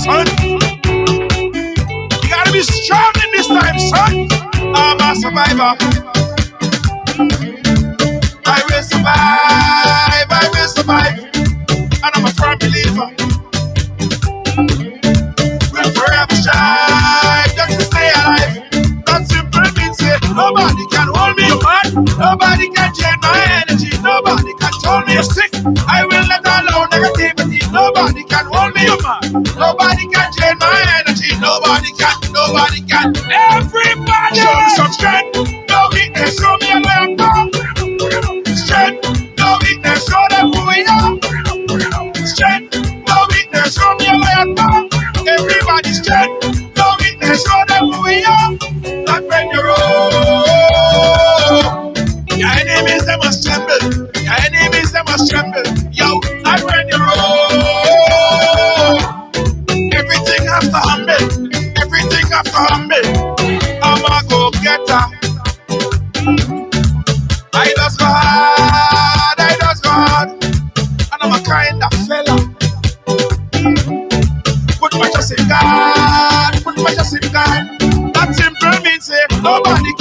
son. You gotta be strong in this time, son. I'm a survivor. I will survive, I will survive. And I'm a firm believer. We'll forever shine, just to stay alive. That simple means say, nobody can hold me apart. Nobody can change my energy. Nobody can hold me sick. I will let alone negativity. Nobody can hold me apart. Nobody can change my energy. Nobody can, nobody can. Everybody show me some strength. No weakness, show me a way I'm going. Strength, no weakness, show them who we are. Strength, no weakness, show me a way I'm going. Everybody's strength, no weakness, show them who we are. Not when you're old. Your enemies, they must tremble. Your enemies, they must tremble. Yo, not when you're old. Everything has to humble. Everything has to humble. I'm a go-getter. I just go hard, I just go hard. And I'm a kind of fella. Put my trust in God, put my trust in God. That simple means say nobody can.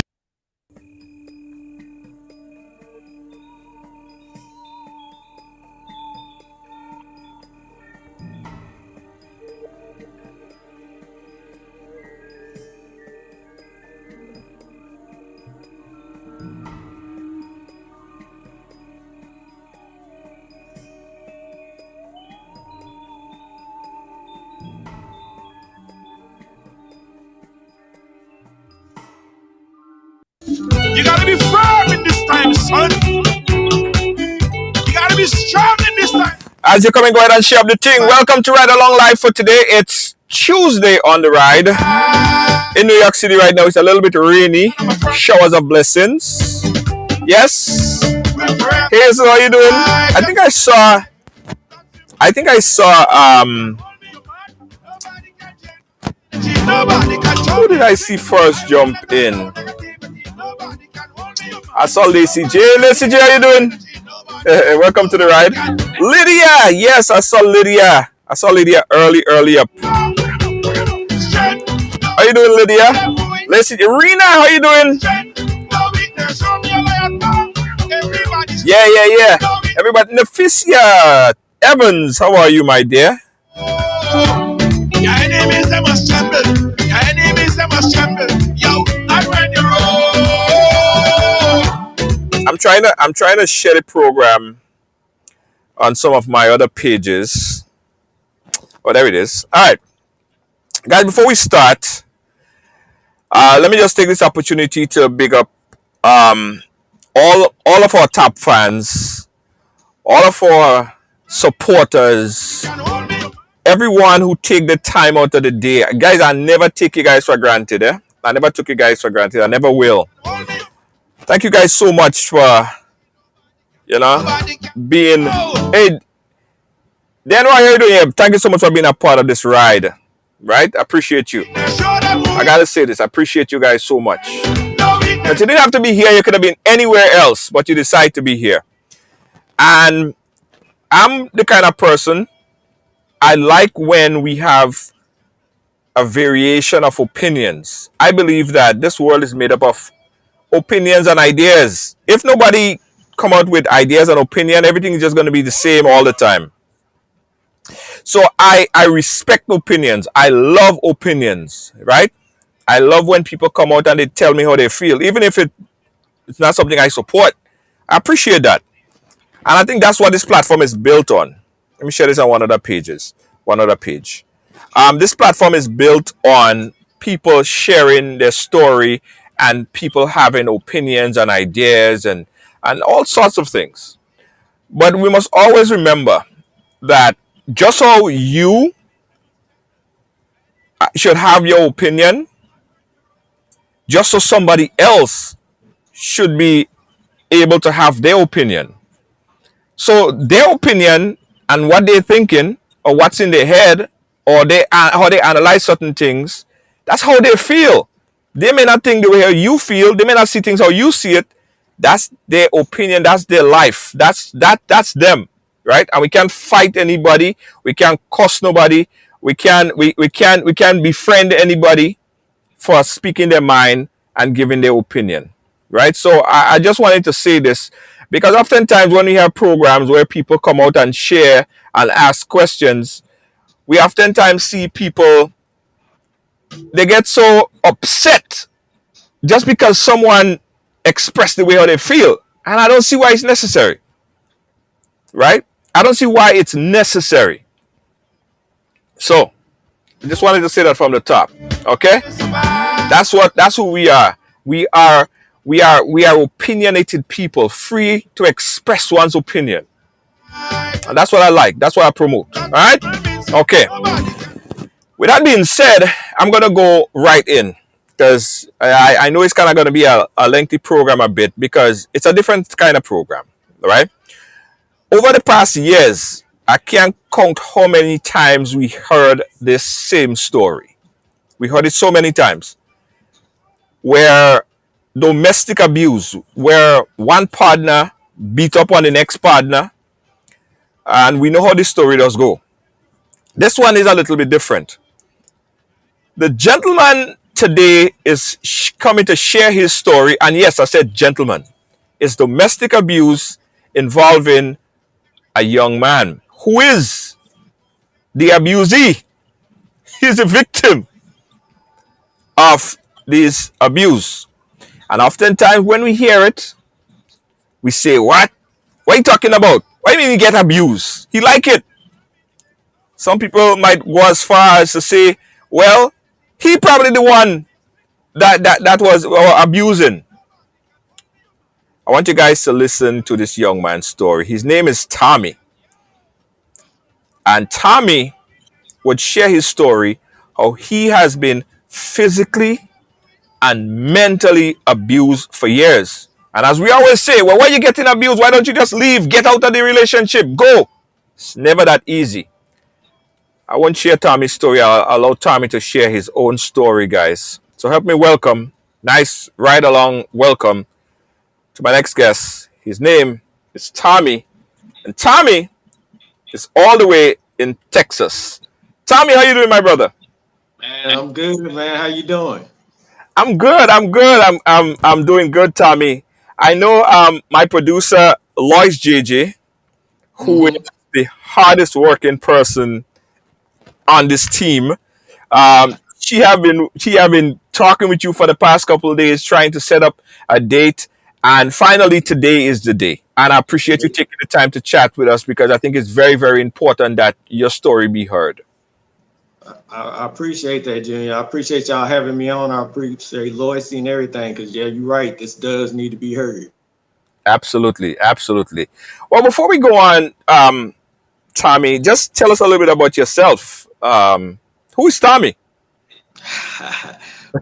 You gotta be firm in this time, son. You gotta be strong in this time. As you come and go ahead and share up the thing, welcome to Ridealong Live for today. It's Tuesday on the ride. In New York City right now, it's a little bit rainy. Showers of blessings. Yes. Hey, so how you doing? I think I saw who did I see first jump in? I saw Lacey J. Lacey J, how you doing? Welcome to the ride. Lydia, yes, I saw Lydia. I saw Lydia early up. How you doing, Lydia? Lacey J. Rena, how you doing? Yeah. Everybody, Neficia Evans, how are you, my dear? Your enemies, they must tremble. Your enemies, they must tremble. Yo, I'm when you're old. I'm trying to share the program on some of my other pages. Oh, there it is. All right, guys. Before we start, let me just take this opportunity to big up all of our top fans, all of our supporters, everyone who take the time out of the day. Guys, I never take you guys for granted. I never took you guys for granted. I never will. Thank you guys so much for, being. Hey, Dan, what are you doing here? Thank you so much for being a part of this ride. Right? I appreciate you. I gotta say this. I appreciate you guys so much. But you didn't have to be here. You could have been anywhere else, but you decided to be here. And I'm the kind of person, I like when we have a variation of opinions. I believe that this world is made up of opinions and ideas. If nobody come out with ideas and opinion, everything is just going to be the same all the time. So I respect opinions. I love opinions, right? I love when people come out and they tell me how they feel, even if it's not something I support. I appreciate that. And I think that's what this platform is built on. Let me share this on one other page. This platform is built on people sharing their story and people having opinions and ideas and all sorts of things. But we must always remember that just how you should have your opinion, just so somebody else should be able to have their opinion. So their opinion and what they're thinking or what's in their head or how they analyze certain things, that's how they feel. They may not think the way you feel. They may not see things how you see it. That's their opinion. That's their life. That's them, right? And we can't fight anybody. We can't curse nobody. We can befriend anybody for speaking their mind and giving their opinion, right? So I just wanted to say this because oftentimes when we have programs where people come out and share and ask questions, we oftentimes see people, they get so upset just because someone expressed the way how they feel, and I don't see why it's necessary, right? I don't see why it's necessary. So I just wanted to say that from the top. Okay? That's who we are. We are we are opinionated people, free to express one's opinion. And that's what I like. That's what I promote. Alright? Okay. With that being said, I'm gonna go right in. Because I know it's kind of going to be a lengthy program a bit because it's a different kind of program, right? Over the past years, I can't count how many times we heard this same story. We heard it so many times where domestic abuse, where one partner beat up on the next partner, and we know how this story does go. This one is a little bit different. The gentleman today is coming to share his story, and yes, I said gentleman. It's domestic abuse involving a young man who is the abusee. He's a victim of this abuse. And oftentimes when we hear it, we say, what? What are you talking about? Why do you mean you get abused? He like it. Some people might go as far as to say, well, he probably the one that was abusing. I want you guys to listen to this young man's story. His name is Tommy. And Tommy would share his story how he has been physically and mentally abused for years. And as we always say, well, why are you getting abused? Why don't you just leave? Get out of the relationship. Go. It's never that easy. I won't share Tommy's story. I'll allow Tommy to share his own story, guys. So help me welcome, nice ride along welcome to my next guest. His name is Tommy. And Tommy is all the way in Texas. Tommy, how you doing, my brother? Man, I'm good, man. How you doing? I'm good. I'm good. I'm doing good, Tommy. I know my producer Lois JJ, who is Mm-hmm. the hardest working person on this team. She have been talking with you for the past couple of days, trying to set up a date, and finally today is the day. And I appreciate you taking the time to chat with us because I think it's very, very important that your story be heard. I appreciate that, Junior. I appreciate y'all having me on. I appreciate Lois and everything, because yeah, you're right. This does need to be heard. Absolutely, absolutely. Well, before we go on, Tommy, just tell us a little bit about yourself. Who is Tommy?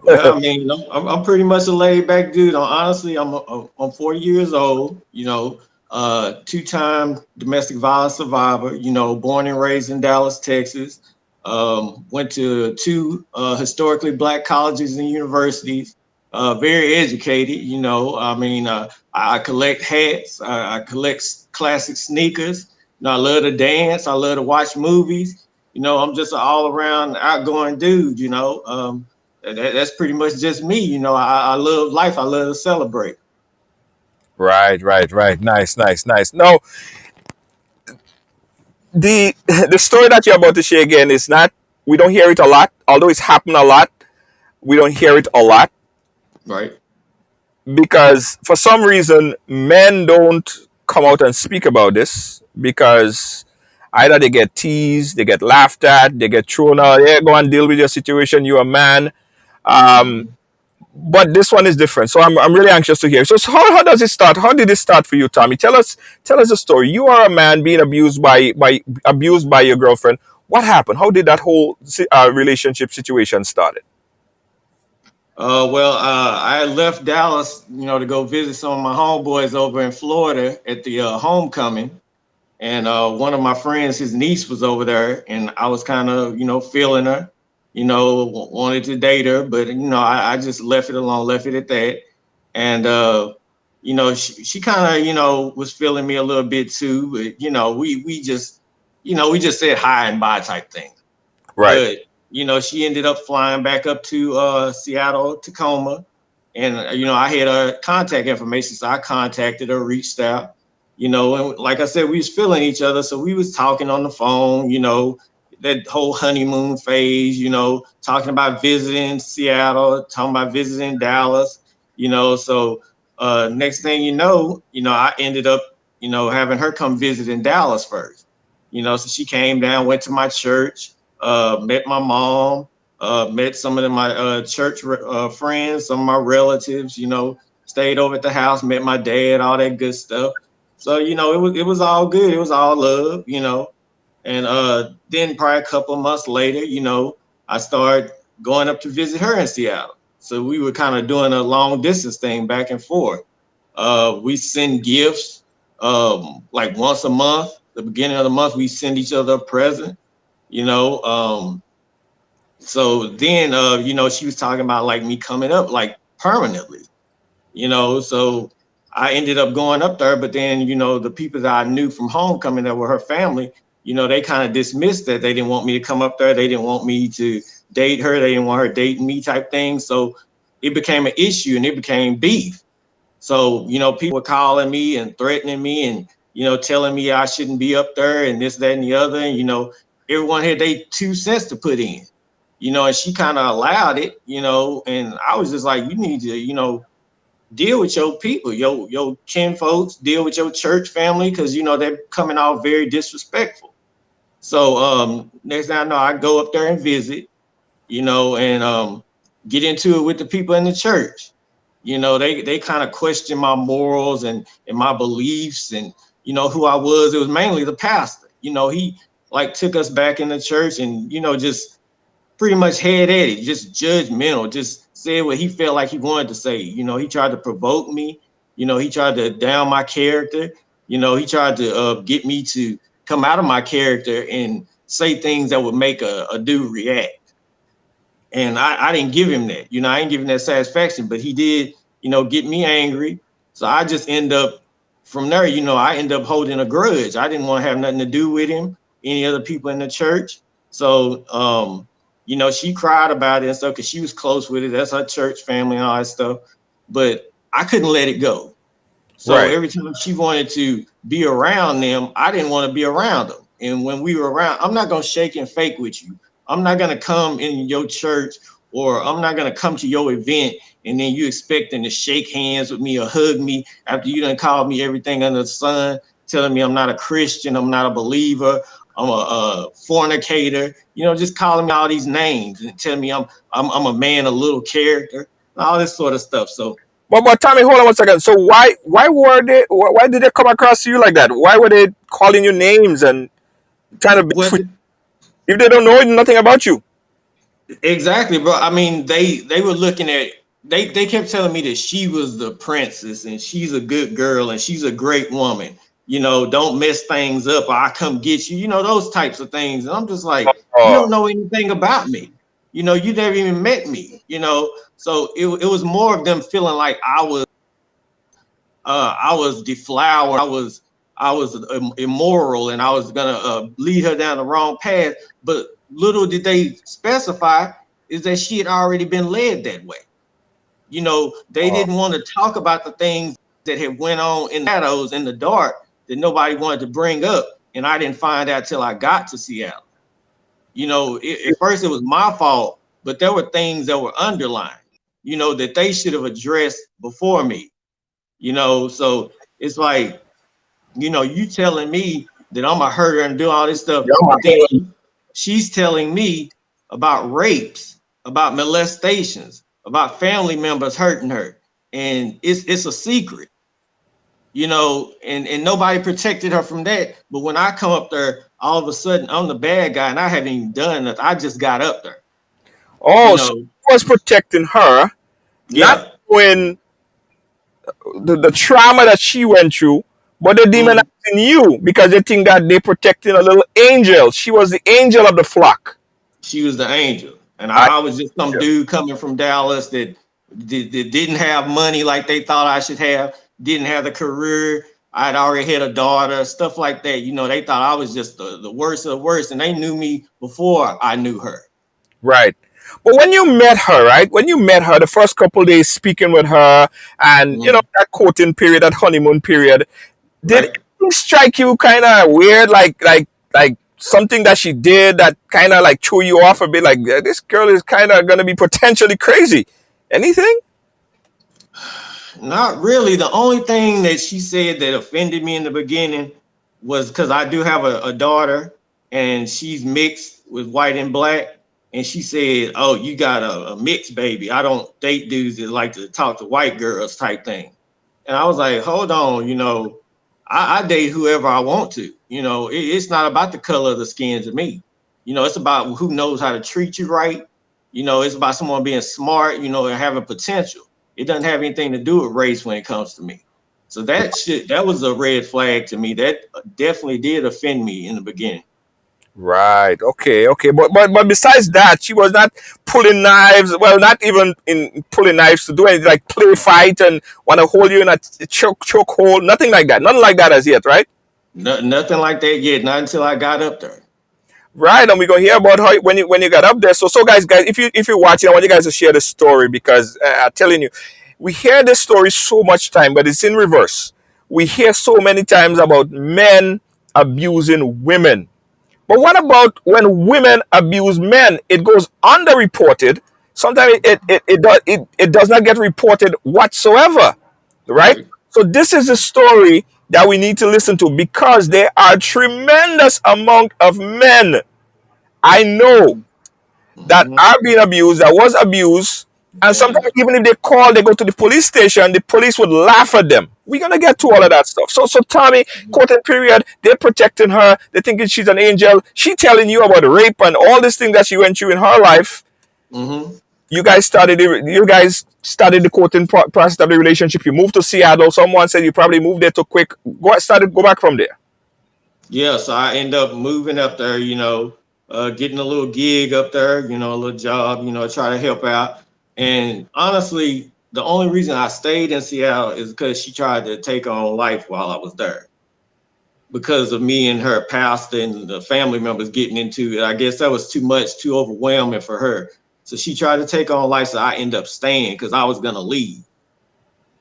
Well, I mean, I'm pretty much a laid back dude. Honestly, I'm 40 years old. Two-time domestic violence survivor. Born and raised in Dallas, Texas. Went to two historically black colleges and universities. Very educated. I collect hats. I collect classic sneakers. I love to dance. I love to watch movies. I'm just an all-around outgoing dude. That's pretty much just me. I love life. I love to celebrate. Right, right, right. Nice, nice, nice. No, the the story that you're about to share again is not. We don't hear it a lot, although it's happened a lot. We don't hear it a lot Right. because for some reason men don't come out and speak about this because either they get teased, they get laughed at, they get thrown out. Yeah, go and deal with your situation. You're a man. Um, Mhm. but this one is different. So I'm really anxious to hear. So how does it start? How did it start for you, Tommy? Tell us the story. You are a man being abused by your girlfriend. What happened? How did that whole relationship situation started? I left Dallas, to go visit some of my homeboys over in Florida at the homecoming. And one of my friends, his niece was over there, and I was kind of, feeling her, wanted to date her, but I just left it alone, left it at that. And she kind of, was feeling me a little bit too, but we just said hi and bye type thing. Right. but she ended up flying back up to Seattle, Tacoma, and I had her contact information, so I contacted her, reached out, and like I said, we was feeling each other, so we was talking on the phone, that whole honeymoon phase, talking about visiting Seattle, talking about visiting Dallas, so next thing I ended up, having her come visit in Dallas first, so she came down, went to my church, met my mom, met some of my church friends, some of my relatives, stayed over at the house, met my dad, all that good stuff. So, it was all good. It was all love, and then probably a couple of months later, I started going up to visit her in Seattle. So we were kind of doing a long distance thing back and forth. We send gifts like once a month. The beginning of the month, we send each other a present. You know, so then she was talking about like me coming up like permanently. So I ended up going up there, but then the people that I knew from homecoming that were her family, they kind of dismissed that. They didn't want me to come up there. They didn't want me to date her. They didn't want her dating me type thing. So it became an issue and it became beef. So, people were calling me and threatening me and, telling me I shouldn't be up there and this, that, and the other. And, everyone had their 2 cents to put in, and she kind of allowed it, and I was just like, you need to, deal with your people, your kin folks, deal with your church family, because, they're coming out very disrespectful. So next thing I know, I go up there and visit, and get into it with the people in the church. They kind of question my morals and my beliefs and, who I was. It was mainly the pastor. He like took us back in the church and, just pretty much head at it, just judgmental, just said what he felt like he wanted to say. He tried to provoke me. He tried to down my character. He tried to get me to come out of my character and say things that would make a dude react. And I didn't give him that, I didn't give him that satisfaction, but he did, get me angry. So I just end up from there, I end up holding a grudge. I didn't want to have nothing to do with him, any other people in the church. So, she cried about it and stuff because she was close with it. That's her church family and all that stuff. But I couldn't let it go. So Right. every time she wanted to be around them, I didn't want to be around them. And when we were around, I'm not going to shake and fake with you. I'm not going to come in your church or I'm not going to come to your event and then you expecting to shake hands with me or hug me after you done called me everything under the sun, telling me I'm not a Christian, I'm not a believer, I'm a fornicator, just calling me all these names and telling me I'm a man of little character, all this sort of stuff. So But Tommy, hold on 1 second. So why did they come across to you like that? Why were they calling you names and trying to beef what with you if they don't know nothing about you? exactly, bro. I mean, they were looking at they kept telling me that she was the princess and she's a good girl and she's a great woman. Don't mess things up or I come get you. Those types of things. And I'm just like, you don't Oh, know anything about me. You never even met me. So it was more of them feeling like I was deflowered. I was immoral and I was gonna lead her down the wrong path. But little did they specify is that she had already been led that way. They oh. didn't want to talk about the things that had went on in the shadows, in the dark, that nobody wanted to bring up. And I didn't find out till I got to Seattle. At first it was my fault, but there were things that were underlined, that they should have addressed before me. So it's like, you telling me that I'm a herder and do all this stuff, but then she's telling me about rapes, about molestations, about family members hurting her, and it's a secret, and nobody protected her from that. But when I come up there, all of a sudden I'm the bad guy, and I haven't even done nothing. I just got up there, you Oh, so know. he was protecting her, not Yeah. knowing the trauma that she went through, but they demonizing Mhm. you because they think that they protecting a little angel. She was the angel of the flock. She was the angel, and I I was just some dude coming from Dallas that didn't have money like they thought I should have, didn't have the career, I'd already had a daughter, stuff like that. You know, they thought I was just the worst of the worst, and they knew me before I knew her. Right. But when you met her, right? When you met her, the first couple days speaking with her, and you know Mm, that courting period, that honeymoon period, did right. anything strike you kind of weird, like something that she did that kind of like threw you off a bit? Like this girl is kind of gonna be potentially crazy. Anything? Not really. The only thing that she said that offended me in the beginning was because I do have a daughter and she's mixed with white and black. And she said, "Oh, you got a mixed baby. I don't date dudes that like to talk to white girls," type thing. And I was like, hold on, I date whoever I want to. It's not about the color of the skin to me. It's about who knows how to treat you right. It's about someone being smart, and having potential. It doesn't have anything to do with race when it comes to me. So that was a red flag to me. That definitely did offend me in the beginning. Right. Okay. Okay. But besides that, she was not pulling knives. Well, not even in pulling knives to do anything like play fight and want to hold you in a choke hold. Nothing like that. Nothing like that as yet, right? No, nothing like that yet. Not until I got up there. Right, and we're gonna hear about how when you got up there. So guys, if you're watching, I want you guys to share the story because I'm telling you, we hear this story so much time, but it's in reverse. We hear so many times about men abusing women. But what about when women abuse men? It goes underreported. Sometimes it does not get reported whatsoever, right? Right. So this is a story that we need to listen to because there are tremendous amount of men I know that Mm-hmm. are being abused, that was abused, and Yeah. sometimes even if they call, they go to the police station, the police would laugh at them. We're gonna get to all of that stuff. So Tommy, courting period, they're protecting her, they're thinking she's an angel. She telling you about rape and all these things that she went through in her life. Mm-hmm. You guys started the courting process of the relationship. You moved to Seattle. Someone said you probably moved there too quick. Go back from there. Yeah, so I end up moving up there, getting a little gig up there, a little job, try to help out. And honestly, the only reason I stayed in Seattle is because she tried to take on life while I was there. Because of me and her pastor and the family members getting into it. I guess that was too much, too overwhelming for her. So she tried to take on life, so I end up staying because I was gonna leave.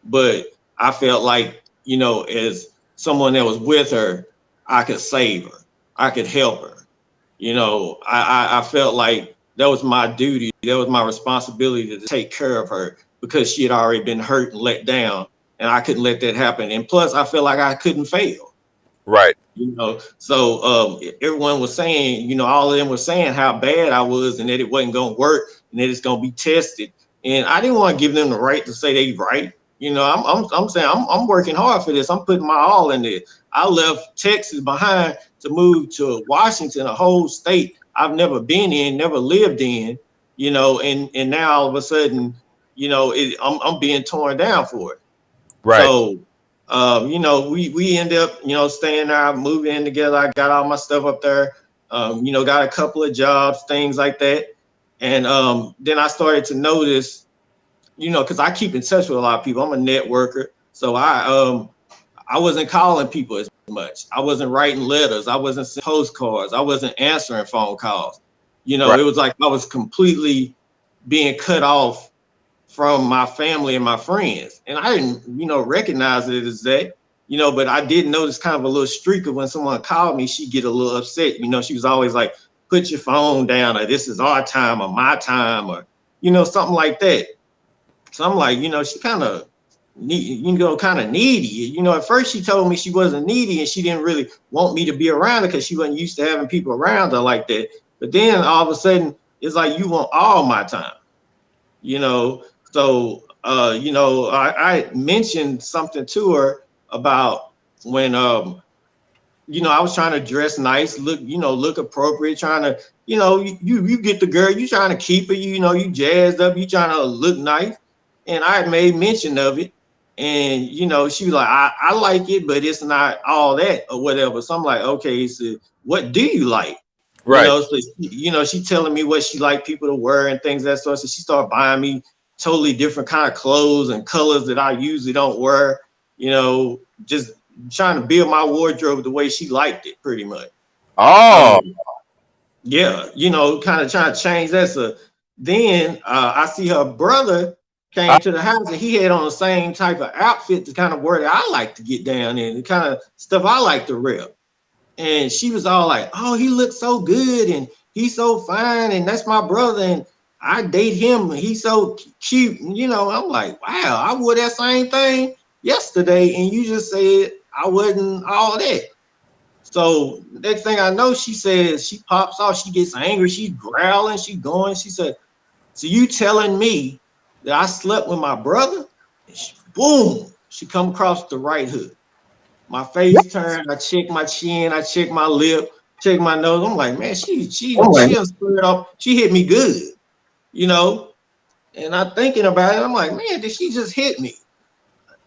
But I felt like, as someone that was with her, I could save her, I could help her. I felt like that was my duty, that was my responsibility to take care of her because she had already been hurt and let down, and I couldn't let that happen. And plus, I felt like I couldn't fail. Right. So everyone was saying, all of them were saying how bad I was and that it wasn't gonna work and that it's gonna be tested. And I didn't want to give them the right to say they right. I'm saying I'm working hard for this. I'm putting my all in it. I left Texas behind to move to Washington, a whole state I've never been in, never lived in, and now all of a sudden, I'm being torn down for it. Right. So we end up, staying there, moving in together. I got all my stuff up there, got a couple of jobs, things like that. And then I started to notice, because I keep in touch with a lot of people. I'm a networker. So I wasn't calling people as much. I wasn't writing letters. I wasn't sending postcards. I wasn't answering phone calls. Right. It was like I was completely being cut off from my family and my friends. And I didn't, recognize it as that, but I did notice kind of a little streak of when someone called me, she'd get a little upset. She was always like, put your phone down, or this is our time or my time, or, something like that. So I'm like, she kind of, kind of needy. At first she told me she wasn't needy and she didn't really want me to be around her because she wasn't used to having people around her like that. But then all of a sudden, it's like, you want all my time, you know. So, I mentioned something to her about when, I was trying to dress nice, look appropriate, trying to, you get the girl, you trying to keep her, you jazzed up, you trying to look nice. And I had made mention of it. And, she was like, I like it, but it's not all that or whatever. So I'm like, okay, so what do you like? Right. So, she telling me what she like people to wear and things of that sort. So she started buying me totally different kind of clothes and colors that I usually don't wear, just trying to build my wardrobe the way she liked it, pretty much. Oh, Yeah, kind of trying to change that. So then I see her brother uh, came to the house and he had on the same type of outfit, the kind of wear that I like to get down in, the kind of stuff I like to rep. And she was all like, "Oh, he looks so good and he's so fine, and that's my brother, and I date him, and he's so cute." I'm like, "Wow, I wore that same thing yesterday, and you just said I wasn't all that." So next thing I know, she says, she pops off, she gets angry, she's growling, she's going. She said, "So you telling me that I slept with my brother?" And boom, she come across the right hook. My face turned, I check my chin, I check my lip, check my nose. I'm like, man, she done squared up, she hit me good, you know. And I'm thinking about it, I'm like, man, did she just hit me?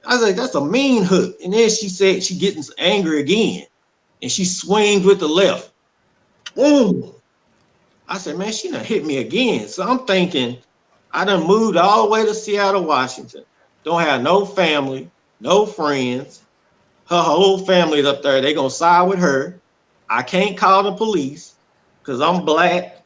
I was like, that's a mean hook. And then she said she getting angry again. And she swings with the left. Boom. I said, man, she done hit me again. So I'm thinking, I done moved all the way to Seattle, Washington. Don't have no family, no friends. Her whole family's up there. They gonna side with her. I can't call the police because I'm black.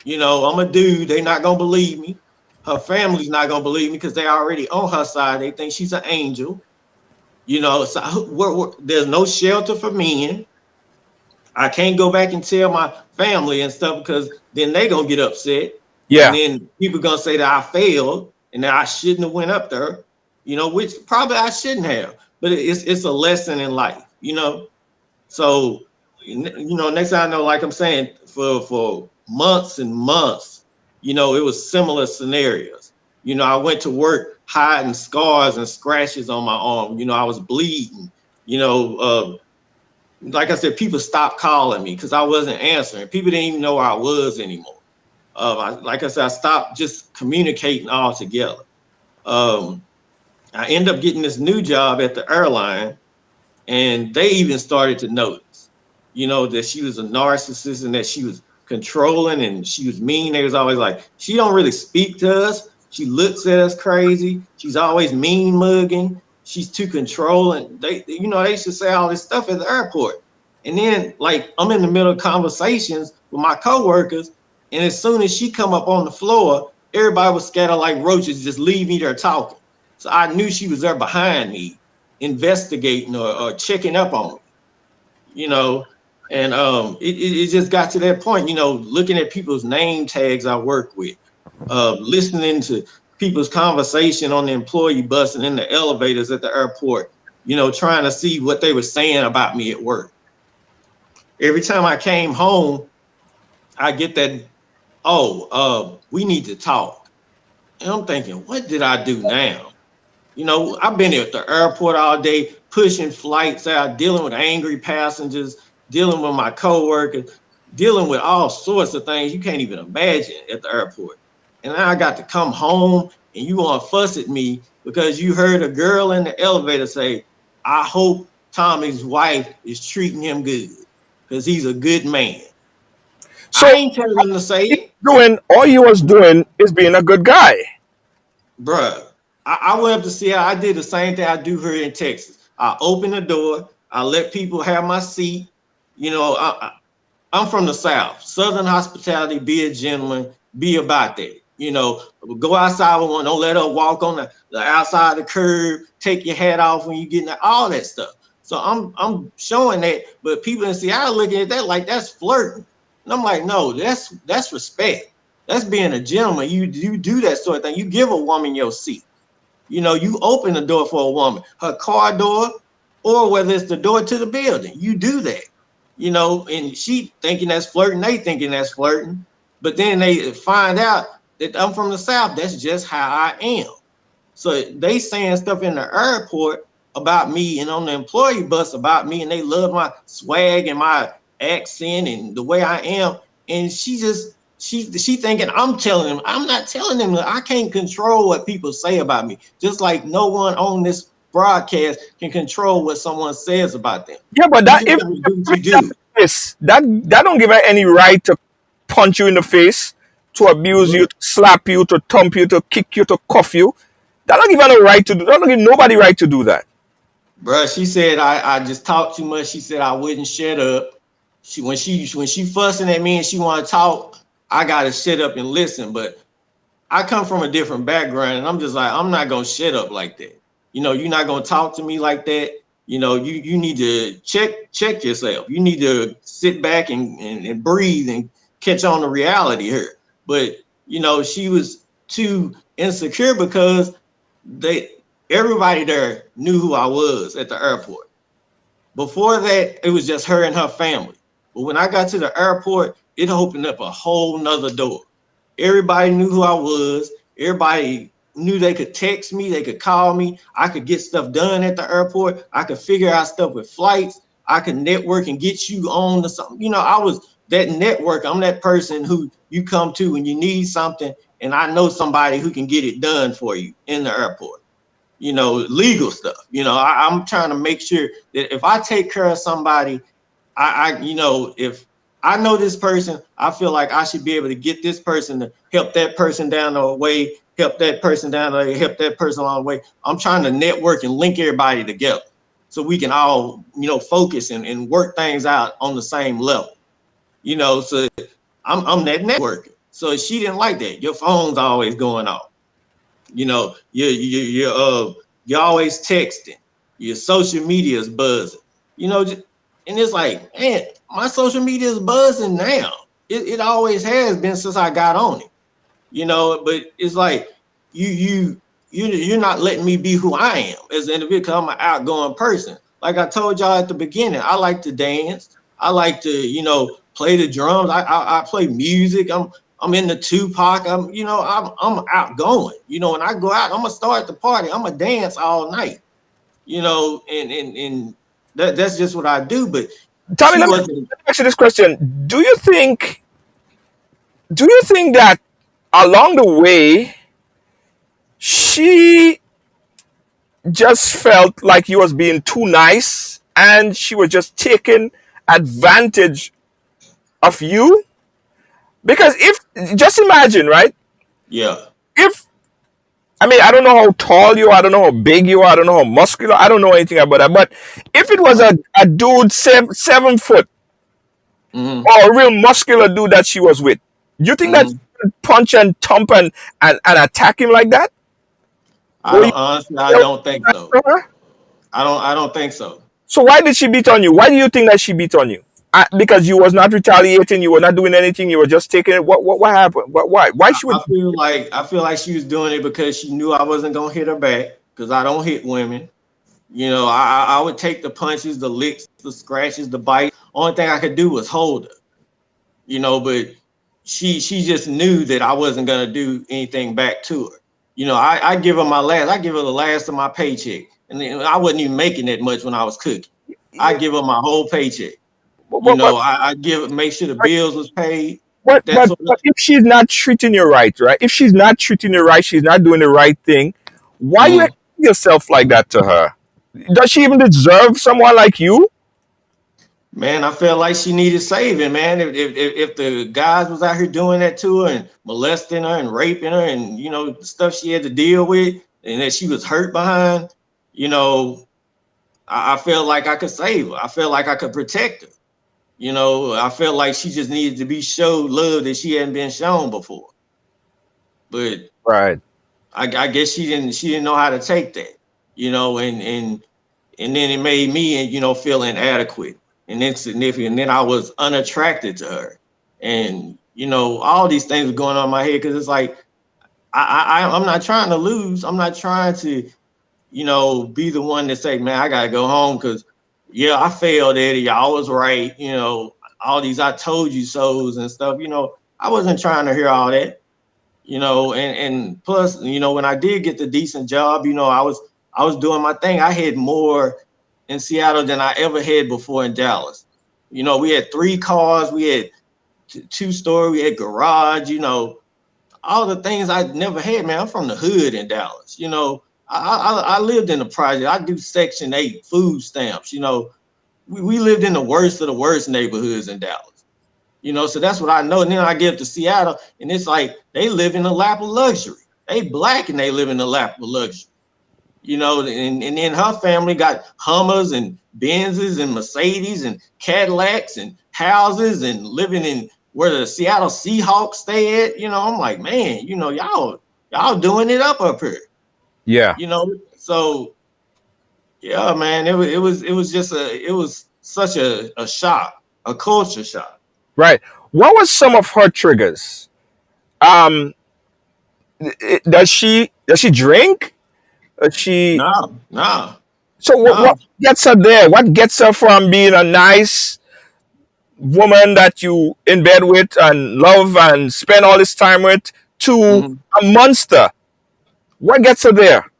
I'm a dude. They not gonna believe me. Her family's not gonna believe me because they already on her side. They think she's an angel. So there's no shelter for men. I can't go back and tell my family and stuff because then they gonna get upset, and yeah. then people gonna say that I failed and that I shouldn't have went up there. Which probably I shouldn't have. But it's a lesson in life. So next thing I know, like I'm saying, for months and months, it was similar scenarios. I went to work hiding scars and scratches on my arm. I was bleeding. Like I said, people stopped calling me because I wasn't answering. People didn't even know where I was anymore. Like I said, I stopped just communicating altogether. I ended up getting this new job at the airline, and they even started to notice, that she was a narcissist and that she was controlling and she was mean. They was always like, she don't really speak to us. She looks at us crazy. She's always mean mugging. She's too controlling. They used to say all this stuff at the airport. And then like I'm in the middle of conversations with my coworkers, and as soon as she come up on the floor, everybody was scattered like roaches, just leave me there talking. So I knew she was there behind me, investigating or checking up on me, and it just got to that point, looking at people's name tags I work with, listening to people's conversation on the employee bus and in the elevators at the airport, trying to see what they were saying about me at work. Every time I came home, I get that, we need to talk. And I'm thinking, what did I do now? I've been at the airport all day, pushing flights out, dealing with angry passengers, dealing with my coworkers, dealing with all sorts of things you can't even imagine at the airport. And now I got to come home and you want to fuss at me because you heard a girl in the elevator say, "I hope Tommy's wife is treating him good because he's a good man." So I ain't telling him to say it. all you was doing is being a good guy. Bruh, I went up to see how I did the same thing I do here in Texas. I open the door, I let people have my seat. I'm from the South. Southern hospitality, be a gentleman, be about that. Go outside with one, don't let her walk on the outside of the curb, take your hat off when you get in there, all that stuff. So I'm showing that, but people in Seattle looking at that like that's flirting. And I'm like, no, that's respect. That's being a gentleman. You do that sort of thing. You give a woman your seat. You open the door for a woman, her car door, or whether it's the door to the building. You do that. And she thinking that's flirting, they thinking that's flirting. But then they find out that I'm from the South. That's just how I am. So they saying stuff in the airport about me and on the employee bus about me, and they love my swag and my accent and the way I am. And she thinking I'm telling them. I'm not telling them. I can't control what people say about me. Just like no one on this broadcast can control what someone says about them. Yeah, but You that just if gotta do what you do. yes, that don't give her any right to punch you in the face, to abuse you, to slap you, to thump you, to kick you, to cuff you. That don't give her no right to do. That don't give nobody right to do that. Bruh, she said I just talk too much. She said I wouldn't shut up. When she fussing at me and she want to talk, I gotta shut up and listen. But I come from a different background, and I'm just like, I'm not gonna shut up like that. You're not gonna talk to me like that. You need to check yourself. You need to sit back and breathe and catch on the reality here. But she was too insecure because they everybody there knew who I was at the airport. Before that, it was just her and her family. But when I got to the airport, it opened up a whole nother door. Everybody knew who I was. Everybody knew they could text me, they could call me. I could get stuff done at the airport. I could figure out stuff with flights. I could network and get you on to something. I was that network. I'm that person who you come to when you need something, and I know somebody who can get it done for you in the airport. Legal stuff. I'm trying to make sure that if I take care of somebody, if I know this person, I feel like I should be able to get this person to help that person down the way, help that person down the way, help that person along the way. I'm trying to network and link everybody together so we can all, focus and work things out on the same level. So I'm that networker. So she didn't like that. Your phone's always going off. You're always texting. Your social media is buzzing. And it's like, man, my social media is buzzing now. It always has been since I got on it. But it's like you're not letting me be who I am as an individual because I'm an outgoing person. Like I told y'all at the beginning, I like to dance. I like to, play the drums. I play music. I'm in the Tupac. I'm outgoing. When I go out, I'm gonna start the party. I'm gonna dance all night. And that's just what I do. But Tommy, let me ask you this question: Do you think that along the way she just felt like you was being too nice and she was just taking advantage of you? Because if just imagine, right? Yeah. If I don't know how tall you are, I don't know how big you are, I don't know how muscular, I don't know anything about that. But if it was a dude 7 foot or a real muscular dude that she was with, you think that she would punch and thump and attack him like that? Or you, I don't think so. I don't think so. so why did she beat on you? Why do you think that she beat on you? Because you was not retaliating, you were not doing anything, you were just taking it. What happened? Why she would? I feel like she was doing it because she knew I wasn't gonna hit her back because I don't hit women. I would take the punches, the licks, the scratches, the bites. Only thing I could do was hold her. But she just knew that I wasn't gonna do anything back to her. I give her I give her the last of my paycheck, and then I wasn't even making that much when I was cooking. I give her my whole paycheck. I make sure the bills was paid. But if she's not treating you right, right? If she's not treating you right, she's not doing the right thing. Why you explain yourself like that to her? Does she even deserve someone like you? Man, I felt like she needed saving, man. If the guys was out here doing that to her and molesting her and raping her and the stuff she had to deal with and that she was hurt behind, I felt like I could save her. I felt like I could protect her. I felt like she just needed to be showed love that she hadn't been shown before. But right, I guess she didn't know how to take that, and then it made me, feel inadequate and insignificant. And then I was unattracted to her, and all these things were going on in my head because it's like I'm not trying to lose. I'm not trying to, be the one to say, man, I gotta go home because. Yeah, I failed at it. Y'all was right. All these I told you so's and stuff. I wasn't trying to hear all that. And plus, when I did get the decent job, I was doing my thing. I had more in Seattle than I ever had before in Dallas. We had 3 cars, we had 2-story, we had garage. All the things I never had. Man, I'm from the hood in Dallas. I lived in the project. I do Section 8 food stamps. We lived in the worst of the worst neighborhoods in Dallas. So that's what I know. And then I get to Seattle, and it's like they live in the lap of luxury. They black and they live in the lap of luxury. And then her family got Hummers and Benzes and Mercedes and Cadillacs and houses and living in where the Seattle Seahawks stay at. I'm like, man, y'all doing it up here. Yeah. So yeah, man, it was such a shock, a culture shock. Right. What was some of her triggers? Um, does she drink? Does she? No, no, So what no. gets her there? What gets her from being a nice woman that you in bed with and love and spend all this time with to Hmm. a monster? What gets her there?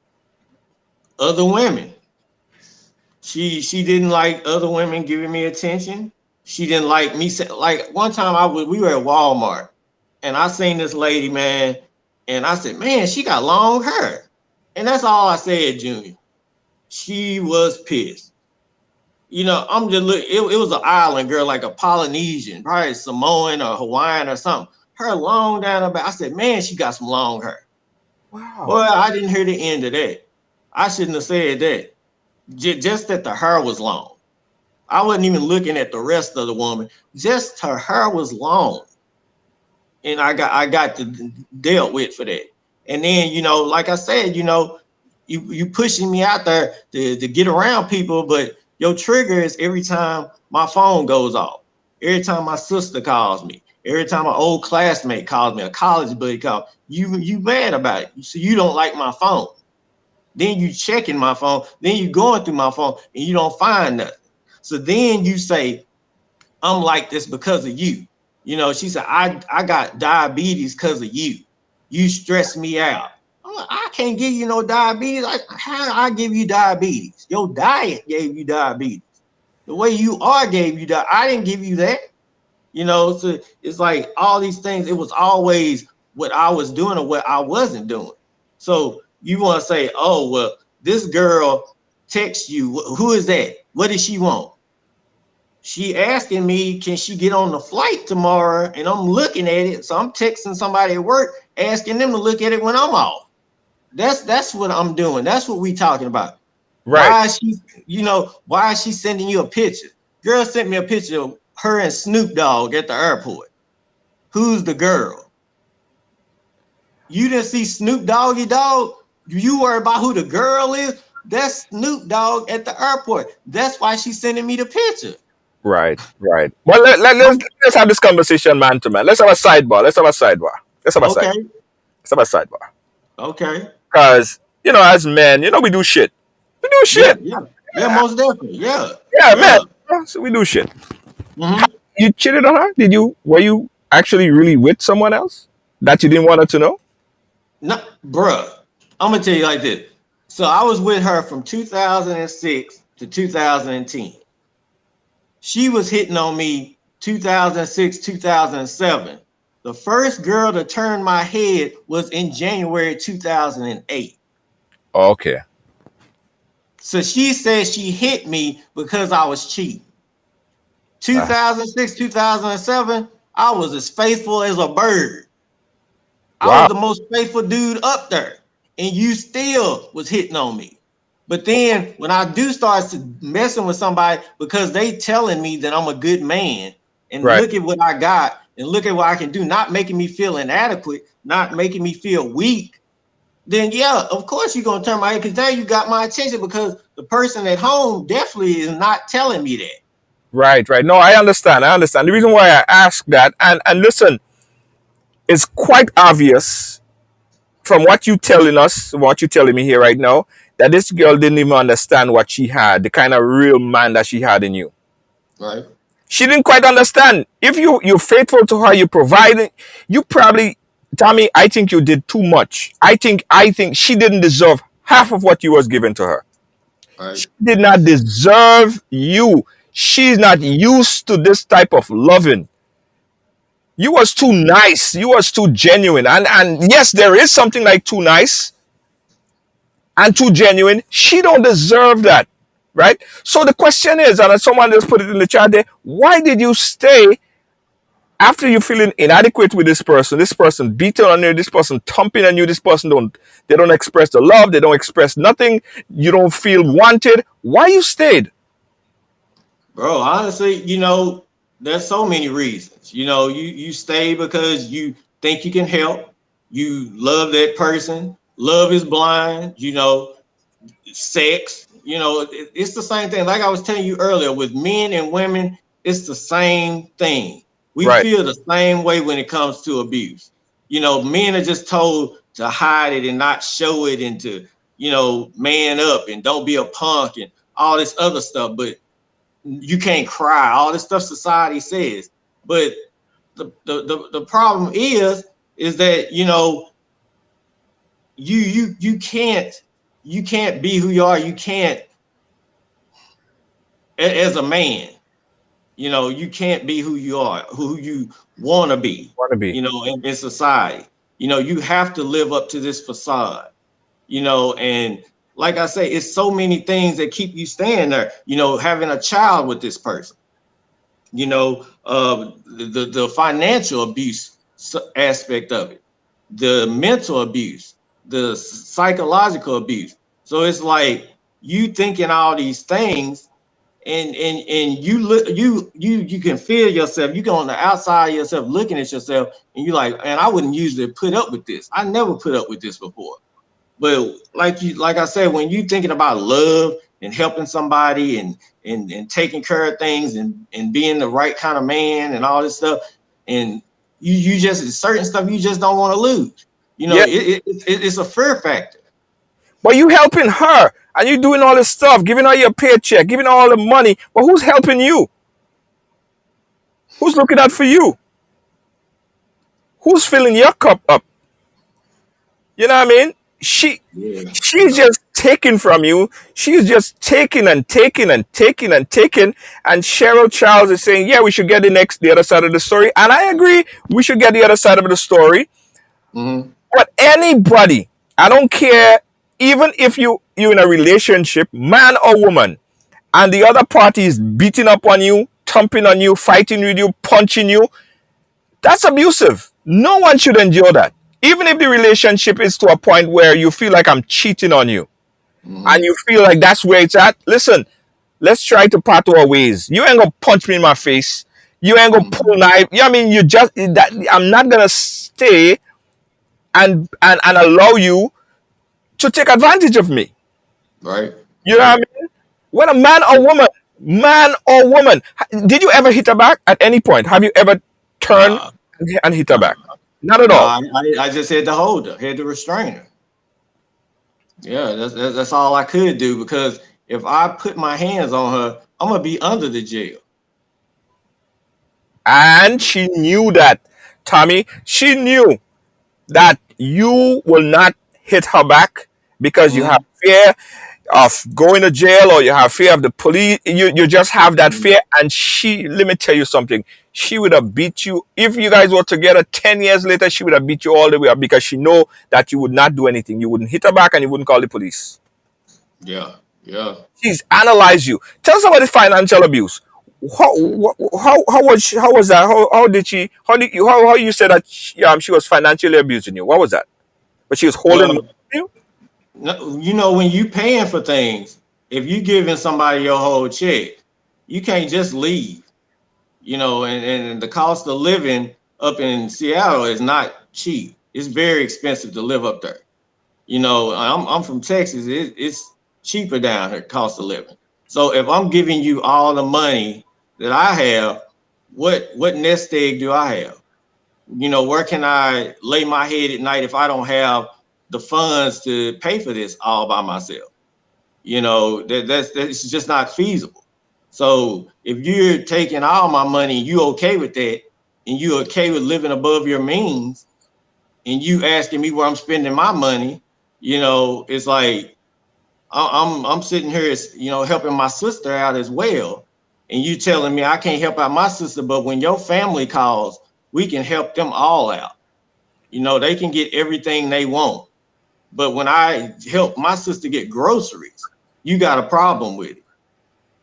Other women. She didn't like other women giving me attention. She didn't like me. Like one time we were at Walmart and I seen this lady, man, and I said, man, she got long hair. And that's all I said, Junior. She was pissed. I'm just look. It was an island girl, like a Polynesian, probably Samoan or Hawaiian or something. Her long down her back. I said, man, she got some long hair. Boy, Wow. I didn't hear the end of that. I shouldn't have said that. Just that the hair was long. I wasn't even looking at the rest of the woman. Just her hair was long, and I got to dealt with for that. And then like I said, you pushing me out there to get around people, but your trigger is every time my phone goes off, every time my sister calls me, every time an old classmate calls me, a college buddy calls you mad about it. So you don't like my phone. Then you checking my phone, then you going through my phone and you don't find nothing. So then you say, I'm like this because of you. She said, I got diabetes because of you. You stress me out. I'm like, I can't give you no diabetes. How I give you diabetes? Your diet gave you diabetes. The way you are gave you that. I didn't give you that. So it's like all these things. It was always what I was doing or what I wasn't doing. So you want to say, oh, well, this girl texts you. Who is that? What does she want? She asking me, can she get on the flight tomorrow? And I'm looking at it. So I'm texting somebody at work, asking them to look at it when I'm off. That's what I'm doing. That's what we talking about. Right. Why is she sending you a picture? Girl sent me a picture of her and Snoop Dogg at the airport. Who's the girl? You didn't see Snoop Doggy Dog? You worry about who the girl is? That's Snoop Dogg at the airport. That's why she's sending me the picture. Right. Right. Well, let's have this conversation man to man. Let's have a sidebar. Let's have a sidebar. Let's have a side. Okay. Let's have a sidebar. Okay. Because as men, we do shit. We do Yeah, shit. yeah. Yeah, most definitely. Yeah. Yeah, Yeah. man. So we do shit. Mm-hmm. You cheated on her? Were you actually really with someone else that you didn't want her to know? No, bruh. I'm gonna tell you like this. So I was with her from 2006 to 2010. She was hitting on me 2006, 2007. The first girl to turn my head was in January 2008. Okay. So she said she hit me because I was cheating. Uh, 2006, 2007, I was as faithful as a bird. I was wow. the most faithful dude up there, and you still was hitting on me. But then when I do start messing with somebody because they telling me that I'm a good man and Right. look at what I got and look at what I can do, not making me feel inadequate, not making me feel weak, then yeah, of course you're gonna turn my head because now you got my attention because the person at home definitely is not telling me that. Right. Right. No, I understand. I understand. The reason why I ask that, and listen, it's quite obvious from what you telling us, what you telling me here right now, that this girl didn't even understand what she had, the kind of real man that she had in you. Right. She didn't quite understand. If you're faithful to her, you provide. You probably, Tommy, I think you did too much. I think she didn't deserve half of what you was given to her. Right. She did not deserve you. She's not used to this type of loving. You was too nice. You was too genuine. And yes, there is something like too nice and too genuine. She don't deserve that. Right? So the question is, and someone just put it in the chat there, why did you stay After you feeling inadequate with this person beating on you, this person thumping on you, this person don't express the love, they don't express nothing, you don't feel wanted. Why you stayed? Bro, honestly, there's so many reasons. You stay because you think you can help. You love that person. Love is blind. Sex. It's the same thing. Like I was telling you earlier, with men and women, it's the same thing. We Right. feel the same way when it comes to abuse. Men are just told to hide it and not show it, and to, man up and don't be a punk and all this other stuff. But you can't cry, all this stuff society says. But the problem is that, you can't be who you are. You can't, as a man, you can't be who you are, who you want to be, Want to be. in society. You have to live up to this facade, and like I say, it's so many things that keep you staying there. Having a child with this person, the financial abuse aspect of it, the mental abuse, the psychological abuse. So it's like you thinking all these things, and you can feel yourself. You go on the outside of yourself, looking at yourself, and you're like, and I wouldn't usually put up with this. I never put up with this before. But like I said, when you thinking about love and helping somebody, and taking care of things, and being the right kind of man and all this stuff, and you just, certain stuff you just don't want to lose. Yeah, It's a fear factor. but you helping her and you doing all this stuff, giving her your paycheck, giving her all the money. But who's helping you? Who's looking out for you? Who's filling your cup up? You know what I mean? Yeah, She's just taking from you. She's just taking and taking and taking and taking. And Cheryl Charles is saying, yeah, we should get the other side of the story. And I agree, we should get the other side of the story. mm-hmm. But anybody, I don't care, even if you in a relationship, man or woman, and the other party is beating up on you, thumping on you, fighting with you, punching you, that's abusive. No one should endure that. Even if the relationship is to a point where you feel like I'm cheating on you, and Mm-hmm. you feel like that's where it's at, listen, let's try to part our ways. You ain't gonna punch me in my face. You ain't gonna Mm-hmm. pull knife. Yeah, I mean, you just that I'm not gonna stay and allow you to take advantage of me. Right, You know what right. I mean? When a man or woman, did you ever hit her back at any point? Have you ever turned Nah, and hit her nah, back? Not at all. nah. I just had to hold her, had to restrain her. Yeah, that's all I could do, because if I put my hands on her, I'm gonna be under the jail. And she knew that, Tommy. She knew that you will not hit her back because you have Mm-hmm. fear of going to jail, or you have fear of the police. You just have that Mm-hmm. fear. And let me tell you something. She would have beat you if you guys were together 10 years later. She would have beat you all the way up because she know that you would not do anything. You wouldn't hit her back and you wouldn't call the police. Yeah, yeah. She's analyzed you. Tell us about the financial abuse. How was that? How did she? How you said that she was financially abusing you? What was that? But she was holding money Well, from you. no, when you paying for things, if you giving somebody your whole check, you can't just leave. And the cost of living up in Seattle is not cheap. It's very expensive to live up there. I'm from Texas. It's cheaper down here, cost of living. So if I'm giving you all the money that I have, what nest egg do I have? Where can I lay my head at night if I don't have the funds to pay for this all by myself? That's just not feasible. So if you're taking all my money, you okay with that, and you okay with living above your means, and you asking me where I'm spending my money, it's like I'm sitting here, helping my sister out as well, and you telling me I can't help out my sister, but when your family calls, we can help them all out. They can get everything they want, but when I help my sister get groceries, you got a problem with it.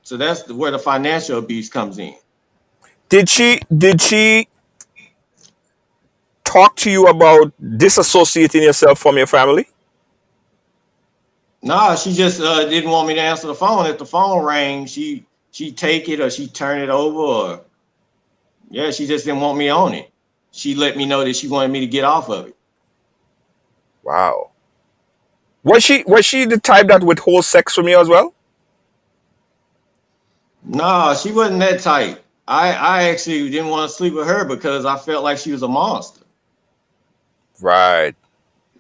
So that's where the financial abuse comes in. Did she? talk to you about disassociating yourself from your family? Nah, she just didn't want me to answer the phone. If the phone rang, she take it or she turn it over, or yeah, she just didn't want me on it. She let me know that she wanted me to get off of it. Wow. Was she the type that withhold sex from you as well? Nah, she wasn't that tight. I actually didn't want to sleep with her because I felt like she was a monster. Right.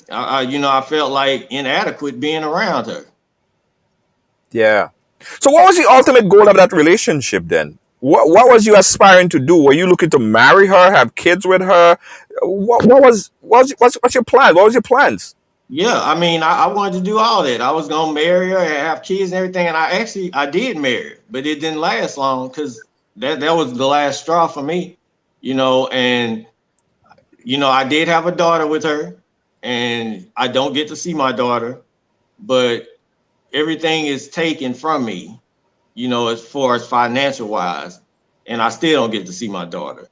I felt like inadequate being around her. Yeah. So what was the ultimate goal of that relationship then? What was you aspiring to do? Were you looking to marry her, have kids with her? What's your plan? What was your plans? Yeah, I mean, I wanted to do all that. I was gonna marry her and have kids and everything, and I did marry her, but it didn't last long because that was the last straw for me, and I did have a daughter with her, and I don't get to see my daughter, but everything is taken from me, as far as financial wise, and I still don't get to see my daughter.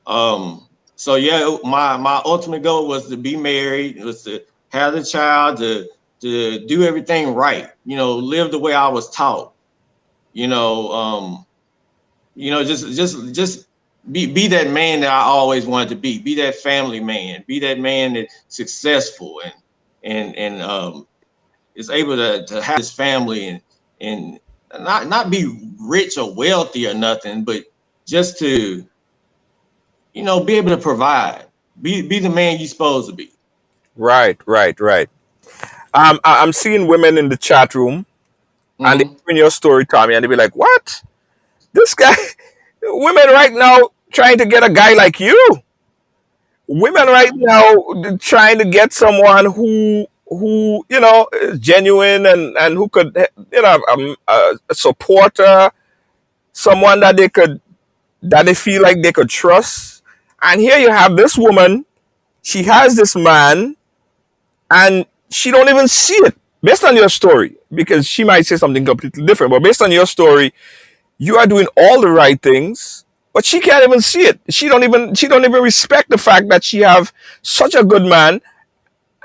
So yeah, my ultimate goal was to be married, was to have the child, to do everything right, live the way I was taught, you know, um, just be that man that I always wanted to be that family man, be that man that's successful and is able to have his family and not be rich or wealthy or nothing, but just to be able to provide, be the man you're supposed to be. Right, right, right. I'm seeing women in the chat room and they Hmm. hearing your story, Tommy, and they be like, "What? This guy?" Women right now trying to get a guy like you. Women right now trying to get someone who is genuine and who could a supporter, someone that they feel like they could trust. And here you have this woman. She has this man, and she don't even see it. Based on your story, because she might say something completely different, but based on your story, you are doing all the right things, but she can't even see it. She don't even respect the fact that she have such a good man,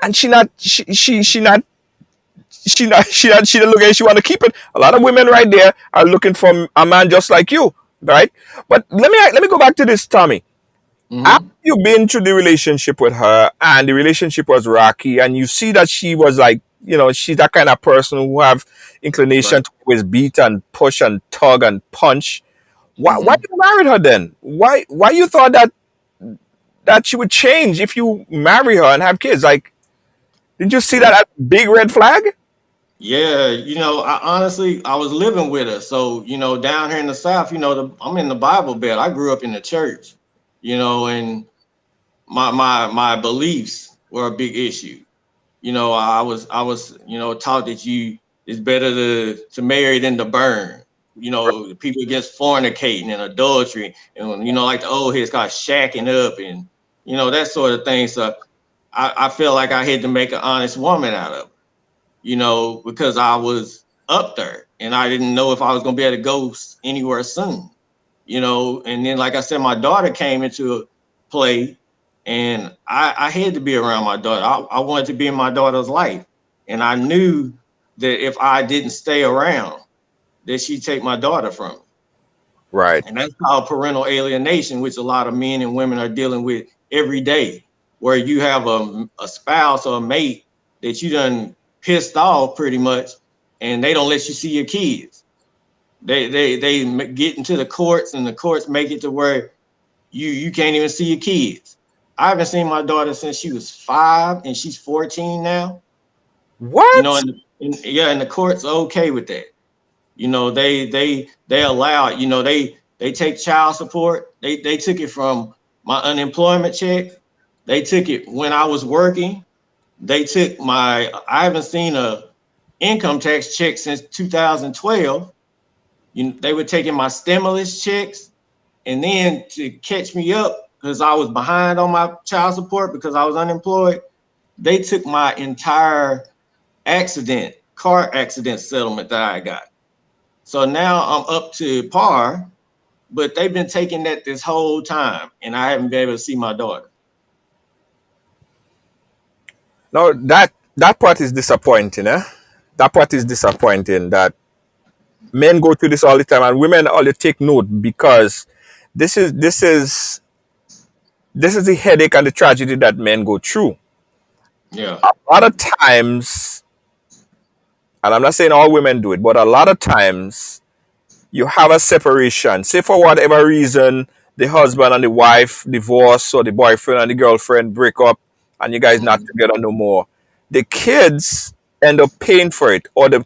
and she not look at it, she want to keep it. A lot of women right there are looking for a man just like you, right? But let me go back to this, Tommy. After Hmm. you've been through the relationship with her and the relationship was rocky, and you see that she was like, she's that kind of person who have inclination Right. to always beat and push and tug and punch. Why Hmm. you married her then? Why you thought that she would change if you marry her and have kids? Like, didn't you see that as a big red flag? Yeah, I was living with her. So, down here in the South, I'm in the Bible Belt. I grew up in the church, and my beliefs were a big issue. I was taught that it's better to marry than to burn. People against fornicating and adultery, and like the old heads got shacking up and that sort of thing. So I felt like I had to make an honest woman out of her, because I was up there and I didn't know if I was gonna be able to go anywhere soon. And then like I said, my daughter came into play, and I had to be around my daughter. I wanted to be in my daughter's life, and I knew that if I didn't stay around, that she'd take my daughter from me. Right. And that's called parental alienation, which a lot of men and women are dealing with every day, where you have a spouse or a mate that you done pissed off pretty much, and they don't let you see your kids. They get into the courts, and the courts make it to where you can't even see your kids. I haven't seen my daughter since she was 5, and she's 14 now. What? And the court's okay with that. They allow it. They take child support. They took it from my unemployment check. They took it when I was working. They took I haven't seen a income tax check since 2012. They were taking my stimulus checks, and then to catch me up because I was behind on my child support because I was unemployed, they took my entire car accident settlement that I got. So now I'm up to par, but they've been taking that this whole time, and I haven't been able to see my daughter. No, that part is disappointing, eh? That part is disappointing that men go through this all the time and women only take note because this is this is this is the headache and the tragedy that men go through. Yeah. A lot of times, and I'm not saying all women do it, but a lot of times you have a separation. Say for whatever reason, the husband and the wife divorce or the boyfriend and the girlfriend break up and you guys not Mhm. together no more. The kids end up paying for it. Or the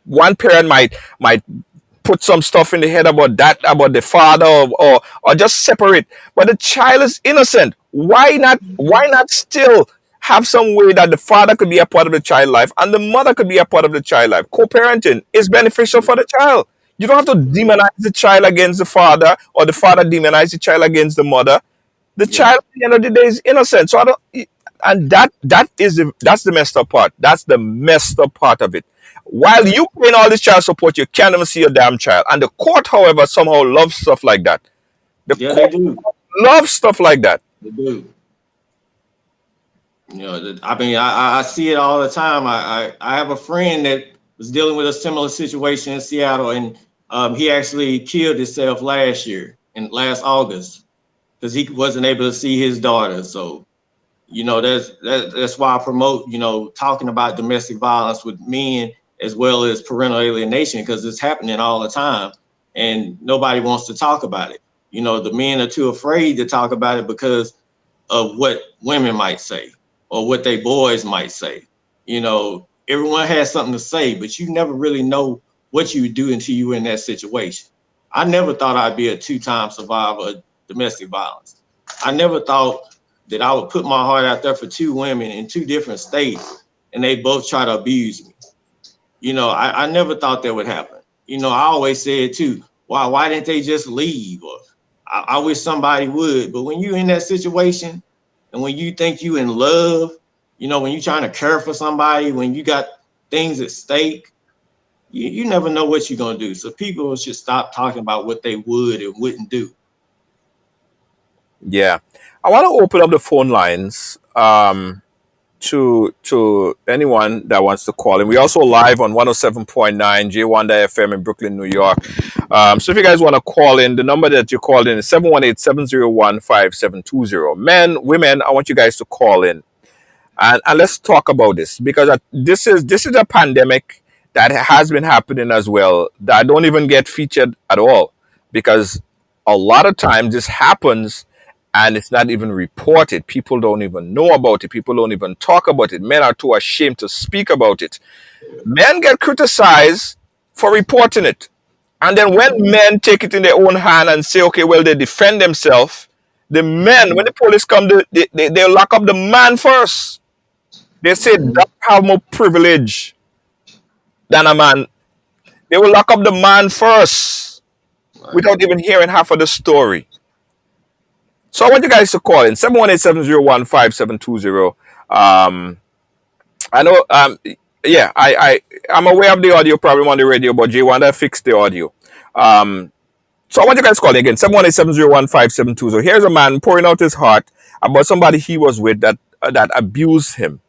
one parent might put some stuff in the head about that, about the father, or just separate. But the child is innocent. Why not still have some way that the father could be a part of the child life and the mother could be a part of the child life? Co-parenting is beneficial for the child. You don't have to demonize the child against the father or the father demonize the child against the mother. The Yeah. child at the end of the day is innocent. So I don't, and that's the messed up part. That's the messed up part of it. While Yeah. you paying all this child support, you can't even see your damn child. And the court, however, somehow loves stuff like that. The Yeah, they court do. loves stuff like that. They do. I mean, I see it all the time. I have a friend that was dealing with a similar situation in Seattle, and he actually killed himself last year, in last August, because he wasn't able to see his daughter. So, that's why I promote, talking about domestic violence with men as well as parental alienation, because it's happening all the time, and nobody wants to talk about it. The men are too afraid to talk about it because of what women might say or what they boys might say. Everyone has something to say, but you never really know what you would do until you were in that situation. I never thought I'd be a two-time survivor of domestic violence. I never thought that I would put my heart out there for two women in two different states and they both try to abuse me. I never thought that would happen. I always said too, why didn't they just leave? Or I wish somebody would. But when you're in that situation and when you think you in love, when you're trying to care for somebody, when you got things at stake, you never know what you're gonna do. So people should stop talking about what they would and wouldn't do. Yeah. I want to open up the phone lines. To anyone that wants to call in. We also live on 107.9 J1 FM in Brooklyn, New York. So if you guys want to call in, the number that you called in is 718-701-5720. Men, women, I want you guys to call in and let's talk about this because this is a pandemic that has been happening as well that don't even get featured at all because a lot of times this happens and it's not even reported. People don't even know about it. People don't even talk about it. Men are too ashamed to speak about it. Men get criticized for reporting it. And then when men take it in their own hand and say, okay, well, they defend themselves, the men, when the police come, they lock up the man first. They say Mhm. don't have more privilege than a man. They will lock up the man first Right. without even hearing half of the story. So I want you guys to call in 718-701-5720. Um, I know. Yeah, I'm aware of the audio problem on the radio, but Jay want to fix the audio. Um, so I want you guys to call in again 718-701-5720. Here's a man pouring out his heart about somebody he was with that abused him.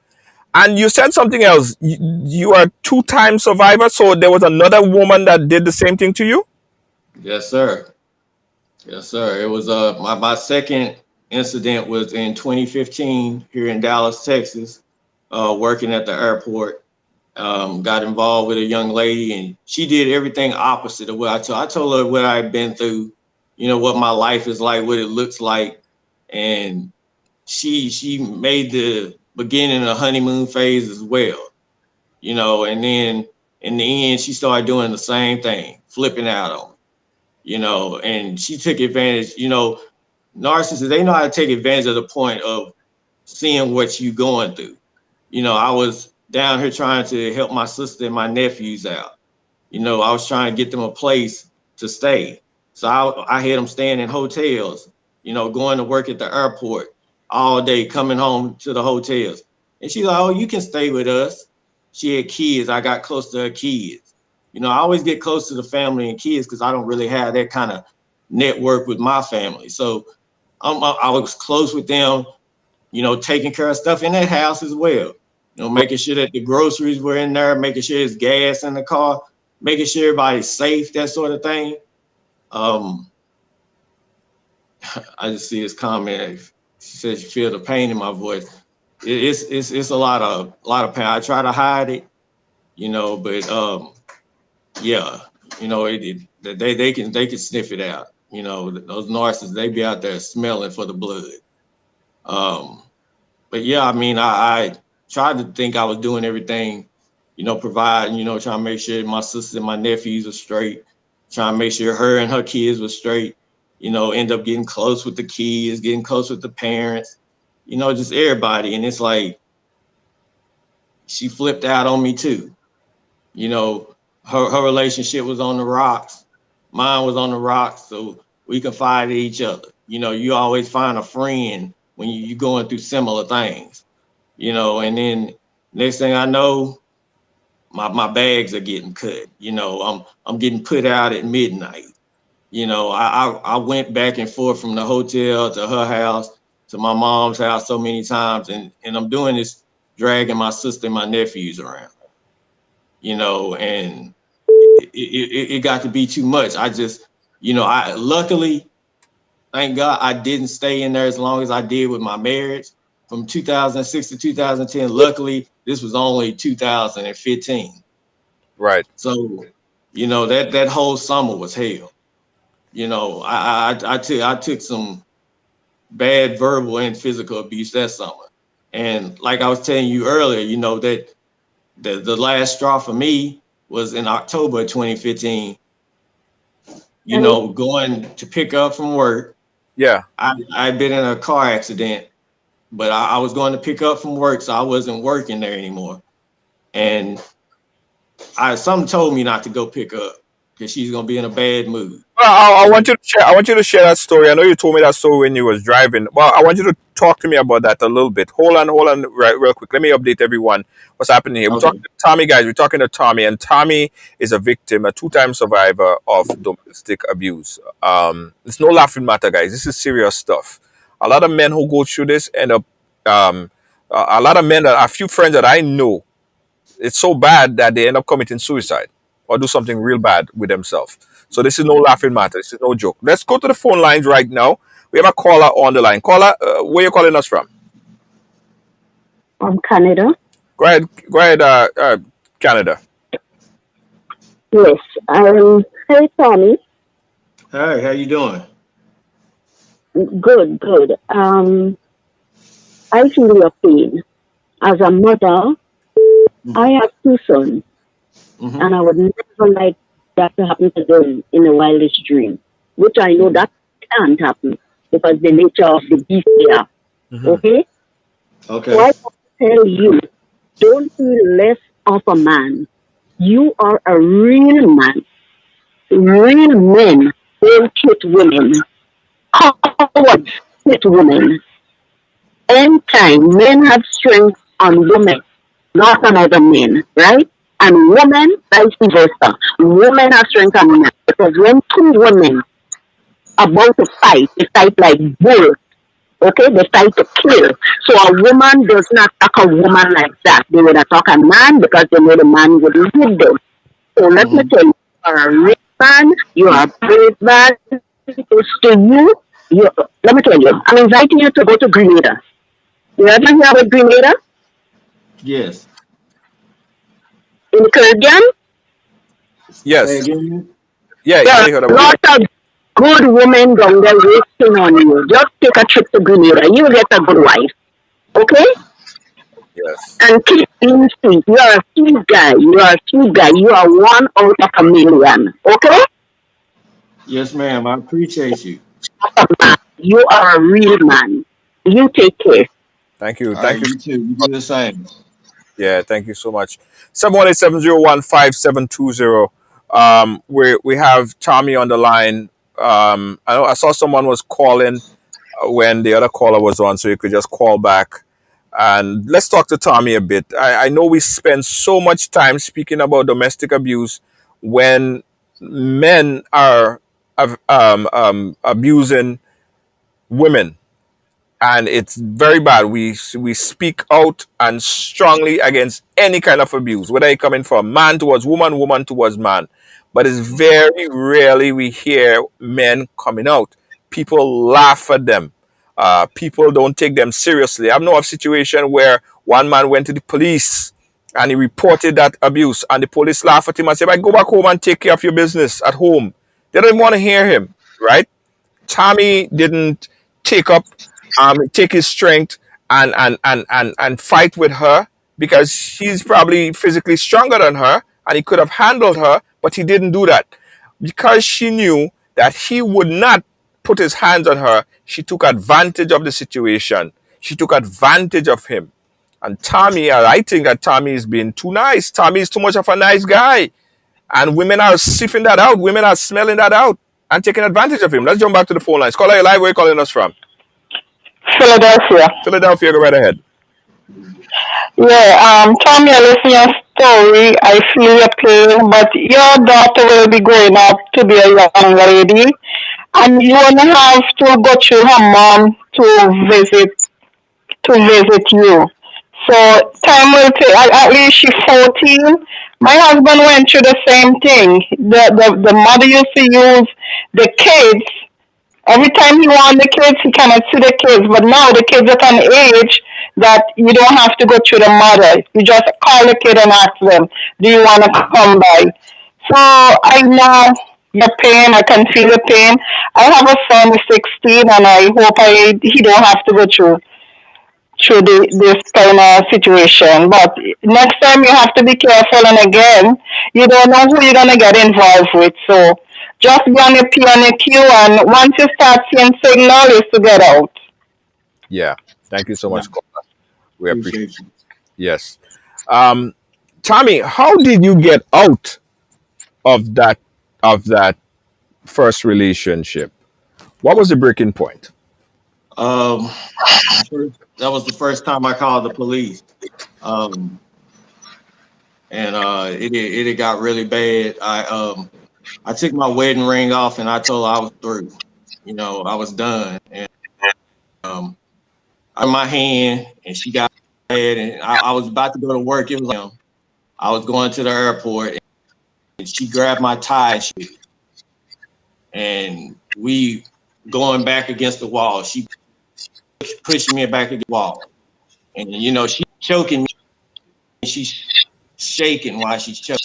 And you said something else. You are a two-time survivor, so there was another woman that did the same thing to you? Yes, sir. Yes, sir. It was my second incident was in 2015 here in Dallas, Texas, working at the airport. Got involved with a young lady, and she did everything opposite of what I told. I told her what I've been through, what my life is like, what it looks like, and she made the beginning of honeymoon phase as well, and then in the end she started doing the same thing, flipping out on me, and she took advantage. Narcissists, they know how to take advantage of the point of seeing what you going through. I was down here trying to help my sister and my nephews out. I was trying to get them a place to stay. So I had them staying in hotels, going to work at the airport all day, coming home to the hotels. And she's like, oh, you can stay with us. She had kids. I got close to her kids. I always get close to the family and kids because I don't really have that kind of network with my family. So I was close with them. taking care of stuff in that house as well. Making sure that the groceries were in there, making sure there's gas in the car, making sure everybody's safe, that sort of thing. I just see his comment. She says you feel the pain in my voice. It's a lot of pain. I try to hide it, but yeah, they can sniff it out. Those narcissists, they be out there smelling for the blood. But yeah, I mean, I tried to think I was doing everything, providing, trying to make sure my sisters and my nephews are straight, trying to make sure her and her kids were straight, end up getting close with the kids, getting close with the parents, just everybody. And it's like, she flipped out on me too. Her relationship was on the rocks. Mine was on the rocks. So we confided in each other. You always find a friend when you're going through similar things, and then next thing I know, my bags are getting cut. I'm getting put out at midnight. I went back and forth from the hotel to her house to my mom's house so many times, and I'm doing this dragging my sister and my nephews around, and it got to be too much. I just, I luckily, thank God, I didn't stay in there as long as I did with my marriage from 2006 to 2010. Luckily, this was only 2015. Right. So, that whole summer was hell. I took some bad verbal and physical abuse that summer. And like I was telling you earlier, that the last straw for me was in October of 2015. Going to pick up from work. Yeah. I'd been in a car accident, but I was going to pick up from work, so I wasn't working there anymore. And something told me not to go pick up because she's gonna be in a bad mood. Well, I want you to share. I want you to share that story. I know you told me that story when you was driving. Well, I want you to talk to me about that a little bit. Hold on, right, real quick. Let me update everyone what's happening here. We're Okay. talking to Tommy, guys. We're talking to Tommy, and Tommy is a victim, a two-time survivor of domestic abuse. It's no laughing matter, guys. This is serious stuff. A lot of men who go through this end up. A lot of men a few friends that I know, it's so bad that they end up committing suicide or do something real bad with themselves. So this is no laughing matter. This is no joke. Let's go to the phone lines right now. We have a caller on the line. Caller, where you calling us from? From Canada. Go ahead, Canada. Yes. Hey, Tommy. Hey, how you doing? Good, good. I feel your pain. As a mother, I have two sons, Mm-hmm. and I would never like that to happen to them in the wildest dream, which I know that can't happen because the nature of the beast they are. Okay? Okay. So I tell you, don't feel less of a man. You are a real man. Real men don't hit women. Cowards hit women. Anytime men have strength on women, not on other men, right? And women, vice versa. Women have strength on men. Because when two women about to fight, they fight like bulls. Okay, they fight to kill. So a woman does not attack a woman like that. They would attack a man because they know the man would hit them. So let me tell you, you are a rich man, you are a brave man. It's to let me tell you, I'm inviting you to go to Grenada. You ever hear about Grenada? Yes. In the Caribbean? Say Yes. again. Yeah, There I are heard about lots of good women down there waiting on you. Just take a trip to Grenada. You will get a good wife. Okay? Yes. And keep being sweet. You are a sweet guy. You are a sweet guy. You are one out of a million. Okay? Yes, ma'am. I appreciate you. You are a real man. You take care. Thank you. All right, Thank you. you too. You do the same. Yeah, thank you so much. 718-701-5720. We have Tommy on the line. I saw someone was calling when the other caller was on, so you could just call back. And let's talk to Tommy a bit. I know we spend so much time speaking about domestic abuse when men are abusing women. and it's very bad. We speak out and strongly against any kind of abuse, whether it coming from man towards woman, woman towards man. But it's very rarely we hear men coming out. People laugh at them. People don't take them seriously. I've known of a situation where one man went to the police and he reported that abuse, and the police laughed at him and said, "I go back home and take care of your business at home." They don't even want to hear him, right? Tommy didn't take up take his strength and fight with her because he's probably physically stronger than her and he could have handled her, but he didn't do that because she knew that he would not put his hands on her. She took advantage of the situation. She took advantage of him. And Tommy, I think that Tommy is being too nice. Tommy is too much of a nice guy. And women are sniffing that out. Women are smelling that out and taking advantage of him. Let's jump back to the phone lines. Caller, you live. Where are you calling us from? Philadelphia. Philadelphia, go right ahead. Yeah, Tommy, I listen to your story. I feel your pain, but your daughter will be growing up to be a young lady, and you won't have to go through her mom to visit you. So time will take. At least she's 14. My husband went through the same thing. The mother used to use the kids. Every time he want the kids, he cannot see the kids. But now the kids at an age that you don't have to go through the mother. You just call the kid and ask them, "Do you want to come by?" So I know the pain. I can feel the pain. I have a son who's 16, and I hope he don't have to go through this kind of situation. But next time you have to be careful. And again, you don't know who you're gonna get involved with. So just be on your P and your Q. And once you start seeing signal, is to get out. Yeah. Thank you so Yeah, much, caller. We appreciate appreciate you. Yes. Um, Tommy, how did you get out of that first relationship? What was the breaking point? Um, that was the first time I called the police. Um, and it got really bad. I took my wedding ring off and I told her I was through. You know, I was done. And um, I my hand and she got mad and I was about to go to work. It was I was going to the airport and she grabbed my tie and we going back against the wall. She pushing me back against the wall. And you know, she's choking me and she's shaking while she's choking.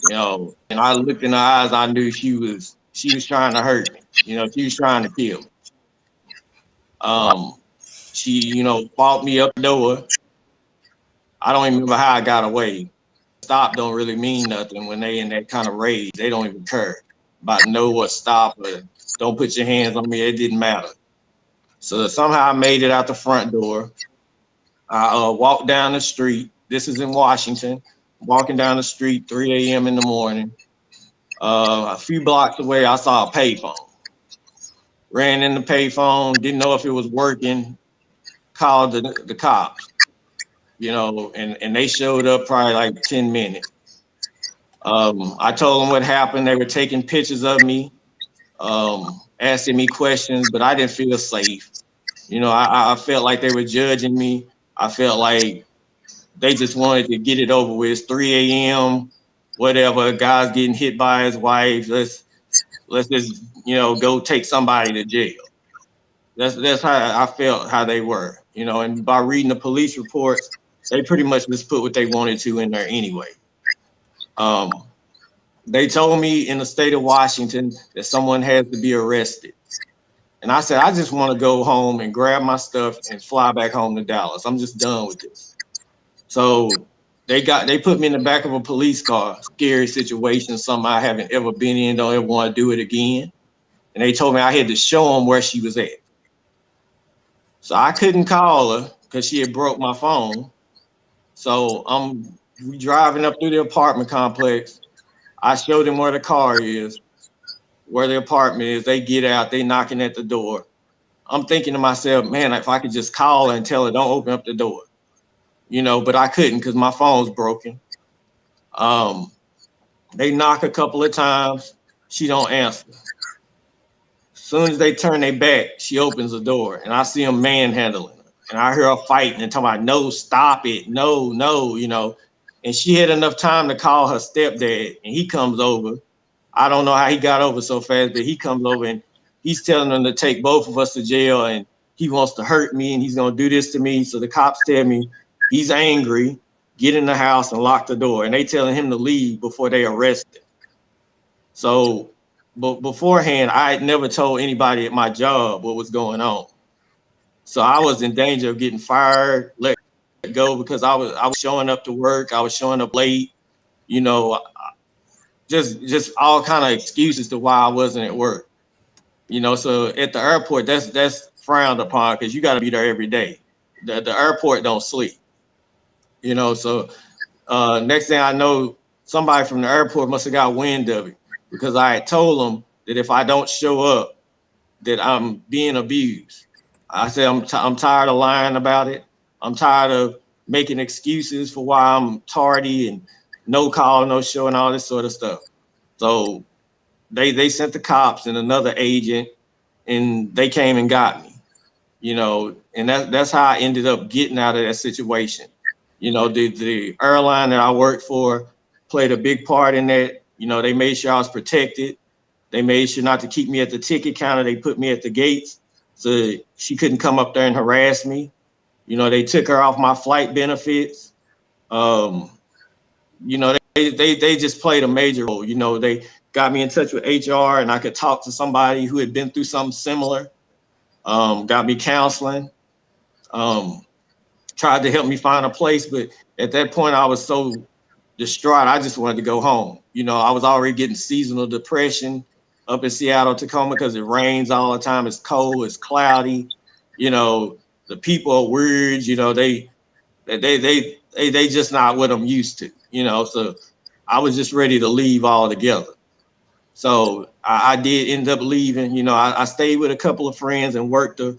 You know, and I looked in her eyes, I knew she was trying to hurt me. You know, she was trying to kill me. Wow. She, you know, fought me up the door. I don't even remember how I got away. Stop don't really mean nothing when they in that kind of rage. They don't even care about no or stop or don't put your hands on me. It didn't matter. So somehow I made it out the front door. I walked down the street. This is in Washington. Walking down the street, 3 a.m. in the morning. A few blocks away, I saw a payphone. Ran in the payphone, didn't know if it was working. Called the cops, you know, and they showed up probably like 10 minutes. I told them what happened. They were taking pictures of me, asking me questions, but I didn't feel safe. You know, I felt like they were judging me. I felt like they just wanted to get it over with. It's 3 a.m., whatever, a guy's getting hit by his wife. Let's just, you know, go take somebody to jail. That's how I felt how they were, you know, and by reading the police reports, they pretty much just put what they wanted to in there anyway. They told me in the state of Washington that someone has to be arrested. And I said, I just want to go home and grab my stuff and fly back home to Dallas. I'm just done with this. So they put me in the back of a police car, scary situation, something I haven't ever been in, don't ever want to do it again. And they told me I had to show them where she was at. So I couldn't call her because she had broke my phone. So I'm driving up through the apartment complex. I showed them where the car is, where the apartment is. They get out, they knocking at the door. I'm thinking to myself, man, if I could just call her and tell her, don't open up the door. You know, but I couldn't because my phone's broken. They knock a couple of times. She don't answer. Soon as they turn their back, she opens the door, and I see them manhandling her, and I hear her fighting and talking about, no, stop it, no, no, and she had enough time to call her stepdad, and he comes over. I don't know how he got over so fast, but he comes over and he's telling them to take both of us to jail, and he wants to hurt me, and he's going to do this to me. So the cops tell me he's angry, get in the house and lock the door, and they telling him to leave before they arrest him. So but beforehand, I had never told anybody at my job what was going on. So I was in danger of getting fired, let go, because I was showing up to work, I was showing up late, you know, just all kind of excuses to why I wasn't at work. So at the airport, that's frowned upon because you got to be there every day. The airport don't sleep. So next thing I know, somebody from the airport must have got wind of it, because I had told them that if I don't show up, that I'm being abused. I said I'm tired of lying about it. I'm tired of making excuses for why I'm tardy and no call, no show, and all this sort of stuff. So they sent the cops and another agent, and they came and got me. And that's how I ended up getting out of that situation. The airline that I worked for played a big part in that. They made sure I was protected. They made sure not to keep me at the ticket counter. They put me at the gates so she couldn't come up there and harass me. They took her off my flight benefits. They just played a major role. They got me in touch with HR, and I could talk to somebody who had been through something similar. Got me counseling. Tried to help me find a place, but at that point I was so distraught, I just wanted to go home. I was already getting seasonal depression up in Seattle, Tacoma, because it rains all the time. It's cold, it's cloudy. The people are weird. They just not what I'm used to. So I was just ready to leave altogether. So I did end up leaving. I stayed with a couple of friends and worked a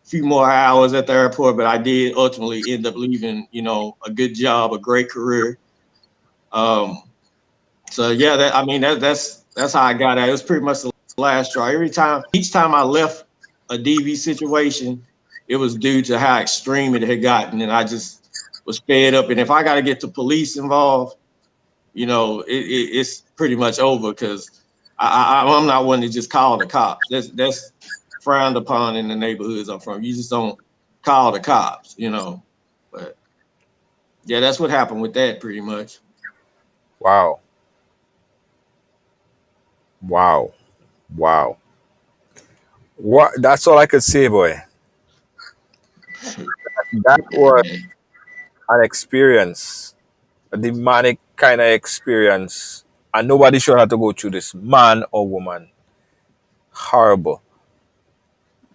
few more hours at the airport, but I did ultimately end up leaving, a good job, a great career. So yeah, that's how I got out. It was pretty much the last straw. Each time I left a DV situation, it was due to how extreme it had gotten, and I just was fed up. And if I got to get the police involved, it's pretty much over, because I'm not one to just call the cops. That's frowned upon in the neighborhoods I'm from. You just don't call the cops, But yeah, that's what happened with that pretty much. Wow. Wow. Wow. What? That's all I could say, boy. That was an experience, a demonic kind of experience, and nobody should have to go through this, man or woman. Horrible.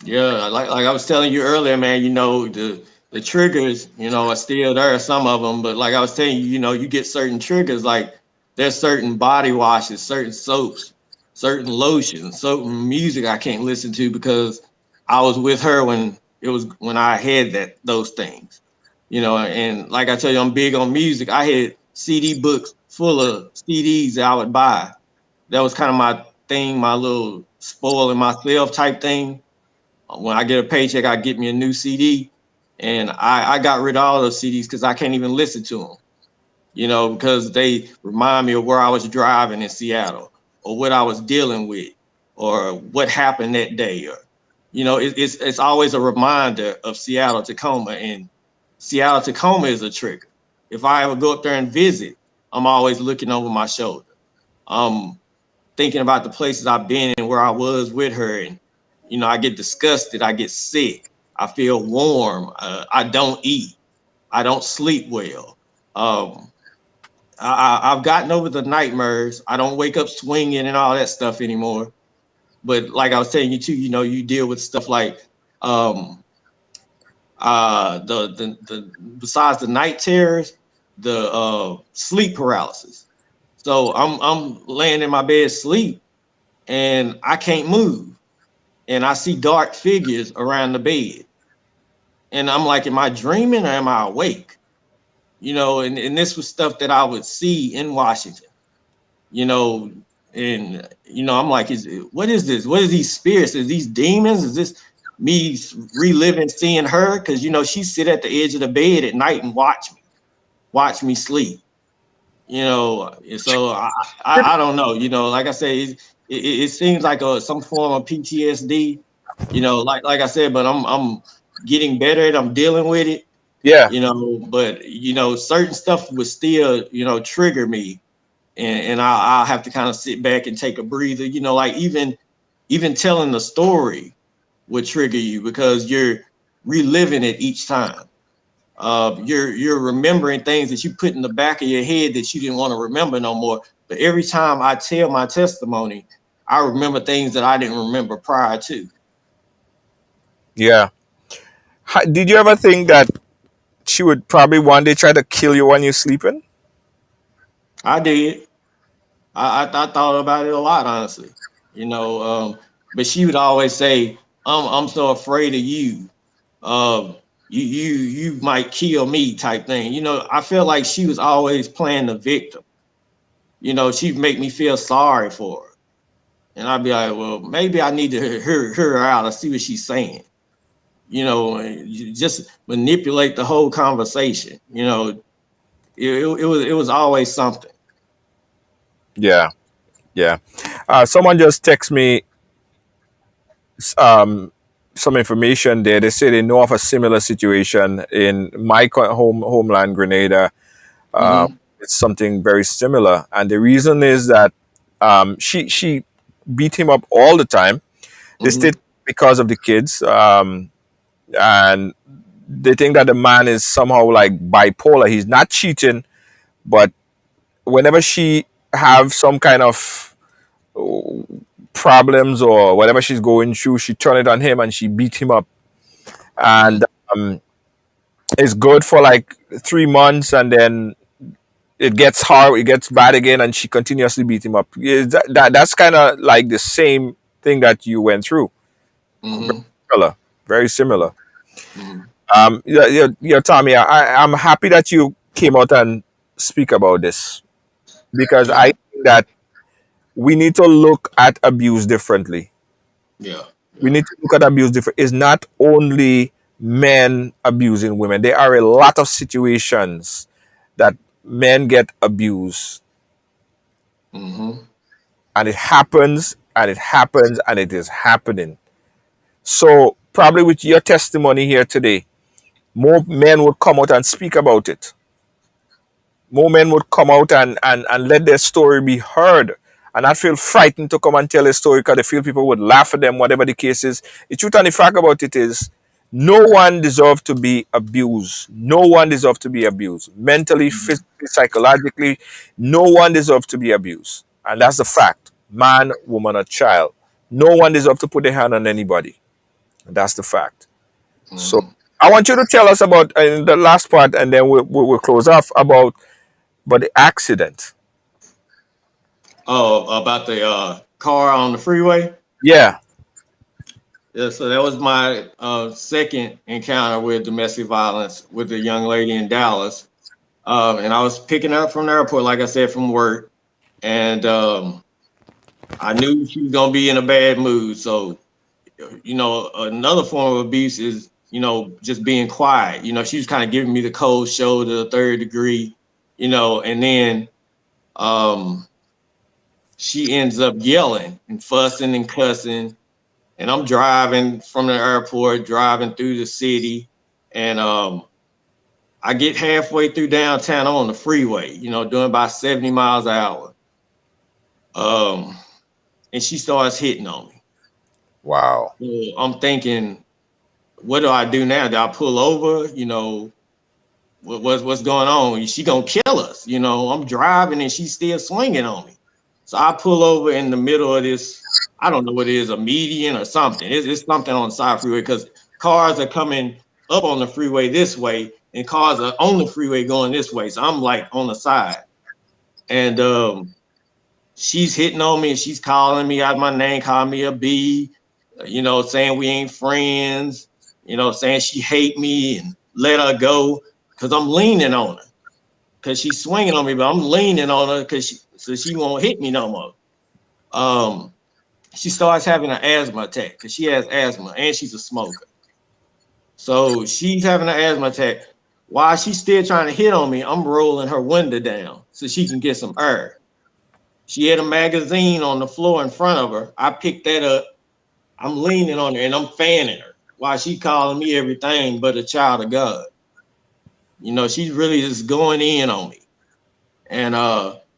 Yeah, like I was telling you earlier, man, the triggers, are still there, some of them, but like I was telling you, you get certain triggers, like there's certain body washes, certain soaps, certain lotions, certain music I can't listen to because I was with her when I had those things. And like I tell you, I'm big on music. I had CD books full of CDs that I would buy. That was kind of my thing, my little spoiling myself type thing. When I get a paycheck, I get me a new CD, and I got rid of all those CDs because I can't even listen to them, because they remind me of where I was driving in Seattle, or what I was dealing with, or what happened that day, or it's always a reminder of Seattle, Tacoma, and Seattle, Tacoma is a trigger. If I ever go up there and visit, I'm always looking over my shoulder. Thinking about the places I've been and where I was with her, and I get disgusted, I get sick, I feel warm, I don't eat, I don't sleep well. I've gotten over the nightmares. I don't wake up swinging and all that stuff anymore. But like I was telling you too, you deal with stuff like the besides the night terrors, the sleep paralysis. So I'm laying in my bed sleep, and I can't move, and I see dark figures around the bed, and I'm like, am I dreaming or am I awake? And this was stuff that I would see in Washington, And I'm like, what is this? What is these spirits? Is these demons? Is this me reliving seeing her? Because she sit at the edge of the bed at night and watch me sleep. And so I don't know. Like I say, it seems like some form of PTSD. Like I said, but I'm getting better at. I'm dealing with it. Yeah. But certain stuff would still trigger me, and I'll have to kind of sit back and take a breather. Like even telling the story would trigger you because you're reliving it each time. You're remembering things that you put in the back of your head that you didn't want to remember no more. But every time I tell my testimony, I remember things that I didn't remember prior to. Yeah. Did you ever think that she would probably one day try to kill you when you're sleeping? I did. I thought about it a lot, honestly. You know, but she would always say, I'm so afraid of you. You might kill me," type thing. I felt like she was always playing the victim. She'd make me feel sorry for her. And I'd be like, well, maybe I need to hear her out and see what she's saying. And you just manipulate the whole conversation. It was always something. Yeah. Yeah. Someone just text me um, some information there. They say they know of a similar situation in my homeland, Grenada. Hmm. It's something very similar, and the reason is that she beat him up all the time. They Hmm. state because of the kids, and they think that the man is somehow like bipolar. He's not cheating, but whenever she have some kind of problems or whatever she's going through, she turn it on him and she beat him up. And Hmm. um, it's good for like 3 months, and then it gets hard, it gets bad again, and she continuously beat him up. That's kind of like the same thing that you went through. Very Hmm. similar. Very similar. Hmm. Yeah, Tommy, I'm happy that you came out and speak about this because I Yeah. think that we need to look at abuse differently. Yeah. We Yeah. need to look at abuse different. It's not only men abusing women. There are a lot of situations that men get abused, Hmm. and it happens, and it happens, and it is happening. So probably with your testimony here today, more men would come out and speak about it. More men would come out and let their story be heard and not feel frightened to come and tell a story because they feel people would laugh at them, whatever the case is. The truth and the fact about it is, no one deserves to be abused. No one deserves to be abused. Mentally, physically, psychologically, no one deserves to be abused. And that's the fact. Man, woman, or child. No one deserves to put their hand on anybody. And that's the fact. So Hmm. I want you to tell us about in the last part, and then we'll close off about the accident. Oh, about the car on the freeway. Yeah. Yeah, so that was my second encounter with domestic violence with a young lady in Dallas. And I was picking her up from the airport, like I said, from work. And I knew she was going to be in a bad mood. So, another form of abuse is, just being quiet. She was kind of giving me the cold shoulder, third degree, and then um, she ends up yelling and fussing and cussing. And I'm driving from the airport, driving through the city, and I get halfway through downtown. I'm on the freeway, doing about 70 miles an hour. Um, and she starts hitting on me. Wow. So I'm thinking, what do I do now? Do I pull over? What's going on? She gonna kill us? I'm driving and she's still swinging on me. So I pull over in the middle of this. I don't know what it is, a median or something. It's something on the side freeway because cars are coming up on the freeway this way and cars are on the freeway going this way. So I'm like on the side, and she's hitting on me and she's calling me out my name, calling me a B, saying we ain't friends, saying she hate me and let her go because I'm leaning on her because she's swinging on me, but I'm leaning on her because so she won't hit me no more. she starts having an asthma attack because she has asthma and she's a smoker. So she's having an asthma attack. While she's still trying to hit on me, I'm rolling her window down so she can get some air. She had a magazine on the floor in front of her. I picked that up. I'm leaning on her and I'm fanning her while she calling me everything but a child of God. She's really just going in on me. And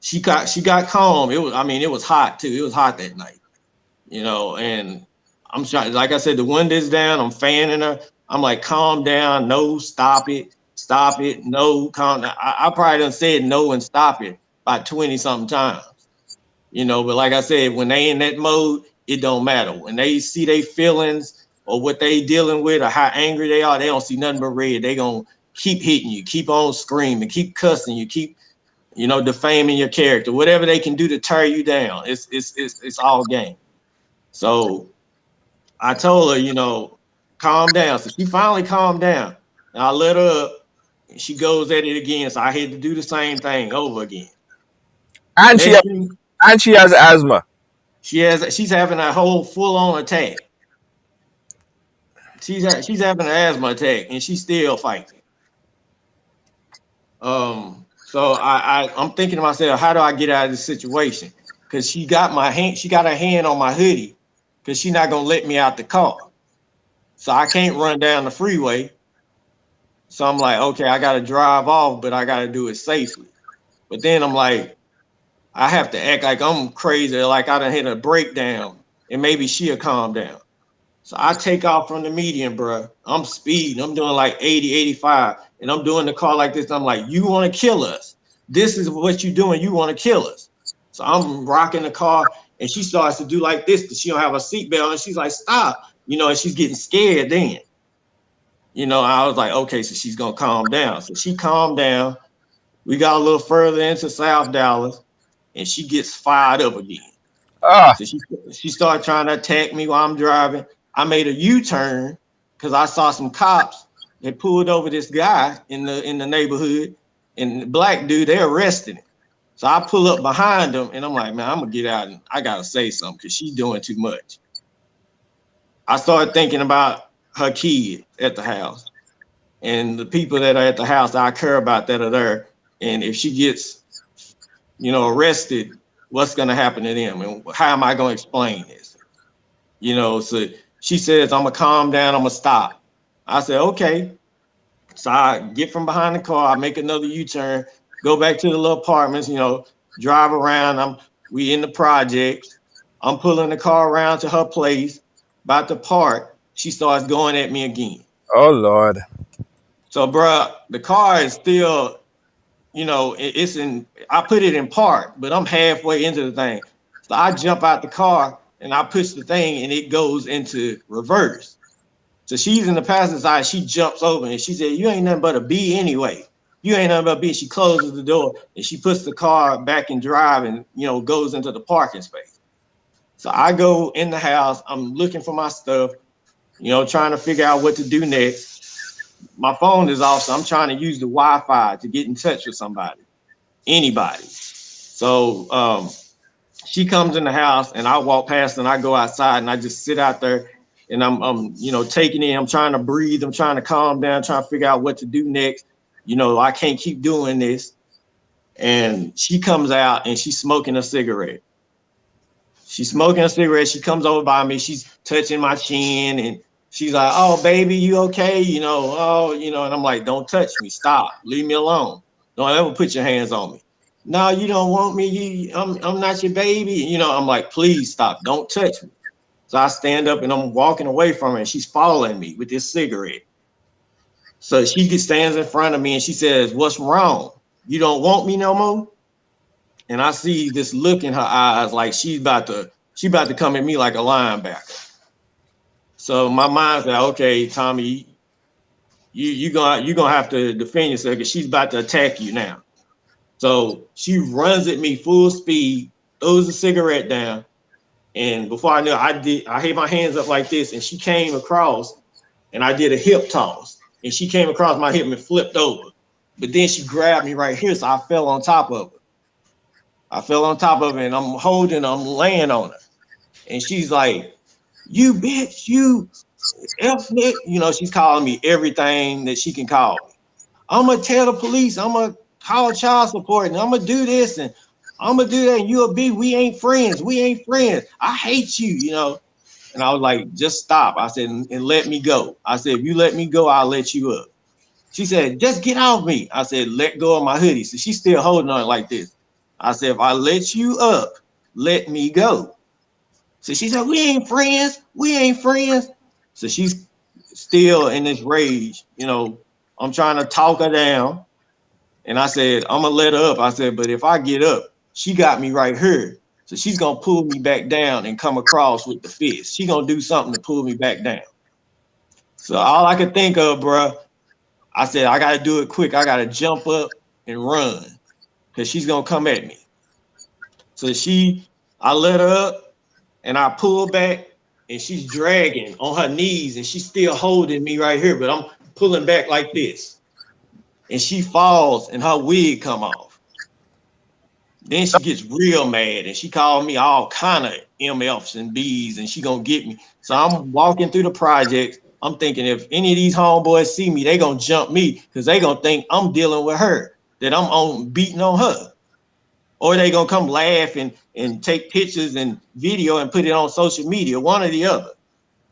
she got calm. It was hot too. It was hot that night. And I'm trying, like I said, the window's down, I'm fanning her. I'm like, calm down, no, stop it, no, calm down. I probably done said no and stop it about 20 something times. But like I said, when they in that mode, it don't matter. When they see their feelings or what they dealing with or how angry they are, they don't see nothing but red. They gonna keep hitting you, keep on screaming, keep cussing you, keep defaming your character, whatever they can do to tear you down. It's all game. So I told her, calm down. So she finally calmed down. And I let her up and she goes at it again. So I had to do the same thing over again. And she has asthma. She's having a whole full-on attack. She's having an asthma attack and she's still fighting. So I'm thinking to myself, how do I get out of this situation? Because she got her hand on my hoodie because she's not gonna let me out the car. So I can't run down the freeway. So I'm like, okay, I gotta drive off, but I gotta do it safely. But then I'm like, I have to act like I'm crazy, like I done hit a breakdown, and maybe she'll calm down. So I take off from the median, bro. I'm speeding. I'm doing like 80, 85, and I'm doing the car like this. I'm like, you want to kill us? This is what you're doing. You want to kill us? So I'm rocking the car, and she starts to do like this because she don't have a seatbelt, and she's like, stop, and she's getting scared then. I was like, okay, so she's gonna calm down. So she calmed down. We got a little further into South Dallas, and she gets fired up again. So she started trying to attack me while I'm driving. I made a U-turn because I saw some cops that pulled over this guy in the neighborhood, and the black dude, they arrested him. So I pull up behind him, and I'm like, man, I'm gonna get out and I gotta say something because she's doing too much. I started thinking about her kid at the house and the people that are at the house I care about that are there. And if she gets, arrested, what's gonna happen to them? And how am I gonna explain this? So she says, I'm gonna calm down, I'm gonna stop. I said, okay. So I get from behind the car, I make another U-turn, go back to the little apartments, drive around. We in the projects. I'm pulling the car around to her place, about to park. She starts going at me again. Oh Lord. So, bruh, the car is still, I put it in park, but I'm halfway into the thing. So I jump out the car and I push the thing and it goes into reverse. So she's in the passenger side, she jumps over and she said, you ain't nothing but a B anyway. You ain't nothing but a B. She closes the door and she puts the car back in drive and, goes into the parking space. So I go in the house, I'm looking for my stuff, trying to figure out what to do next. My phone is off, so I'm trying to use the Wi-Fi to get in touch with somebody, anybody. So she comes in the house and I walk past and I go outside and I just sit out there and I'm taking in, I'm trying to breathe, I'm trying to calm down, trying to figure out what to do next. I can't keep doing this. And she comes out and she's smoking a cigarette. She's smoking a cigarette. She comes over by me. She's touching my chin and she's like, oh, baby, you okay? And I'm like, don't touch me. Stop. Leave me alone. Don't ever put your hands on me. No, you don't want me. I'm not your baby. I'm like, please stop. Don't touch me. So I stand up and I'm walking away from her and she's following me with this cigarette. So she stands in front of me and she says, what's wrong? You don't want me no more? And I see this look in her eyes like she's about to come at me like a linebacker. So my mind said, okay, Tommy, you're gonna have to defend yourself because she's about to attack you now. So she runs at me full speed, throws the cigarette down, and before I knew it, I had my hands up like this, and she came across, and I did a hip toss, and she came across my hip and flipped over. But then she grabbed me right here, so I fell on top of her. I fell on top of her and I'm laying on her. And she's like, you bitch, you F Nick. You know, she's calling me everything that she can call me. I'm gonna tell the police, I'm gonna call child support, and I'm gonna do this and I'm gonna do that. And you'll be, we ain't friends. We ain't friends. I hate you, you know. And I was like, just stop. I said, and let me go. I said, if you let me go, I'll let you up. She said, just get off me. I said, let go of my hoodie. So she's still holding on like this. I said, if I let you up, let me go. So she said, we ain't friends. We ain't friends. So she's still in this rage. You know, I'm trying to talk her down. And I said, I'm going to let her up. I said, but if I get up, she got me right here. So she's going to pull me back down and come across with the fist. She going to do something to pull me back down. So all I could think of, bro, I said, I got to do it quick. I got to jump up and run because she's going to come at me. So I let her up and I pull back and she's dragging on her knees and she's still holding me right here, but I'm pulling back like this. And she falls and her wig come off. Then she gets real mad and she called me all kind of MFs and Bs and she gonna get me. So I'm walking through the projects. I'm thinking if any of these homeboys see me, they gonna jump me because they gonna think I'm dealing with her, that I'm on beating on her. Or they gonna come laugh and take pictures and video and put it on social media, one or the other.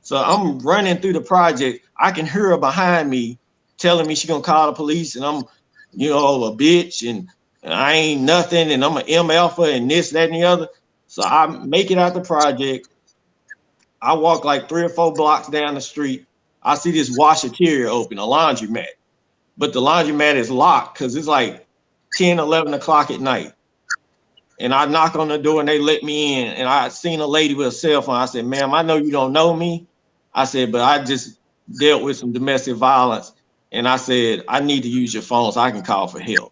So I'm running through the project. I can hear her behind me telling me she gonna call the police and I'm, you know, a bitch and I ain't nothing and I'm an MFer and this, that, and the other. So I make it out the project. I walk like 3 or 4 blocks down the street. I see this washateria open, a laundromat. But the laundromat is locked because it's like 10, 11 o'clock at night. And I knock on the door and they let me in. And I seen a lady with a cell phone. I said, ma'am, I know you don't know me. I said, but I just dealt with some domestic violence. And I said, I need to use your phone so I can call for help.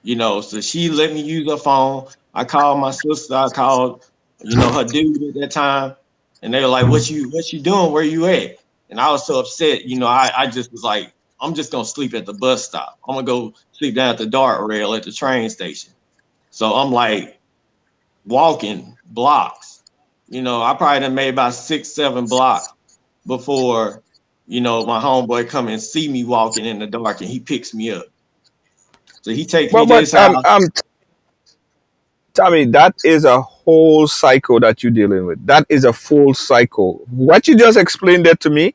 You know, so she let me use her phone. I called my sister. I called, you know, her dude at that time. And they were like, what you doing? Where you at? And I was so upset. You know, I just was like, I'm just going to sleep at the bus stop. I'm going to go sleep down at the dart rail at the train station. So I'm like walking blocks. You know, I probably done made about 6, 7 blocks before, you know, my homeboy come and see me walking in the dark and he picks me up. So he takes me to But his house. Tommy, that is a whole cycle that you're dealing with. That is a full cycle. What you just explained there to me,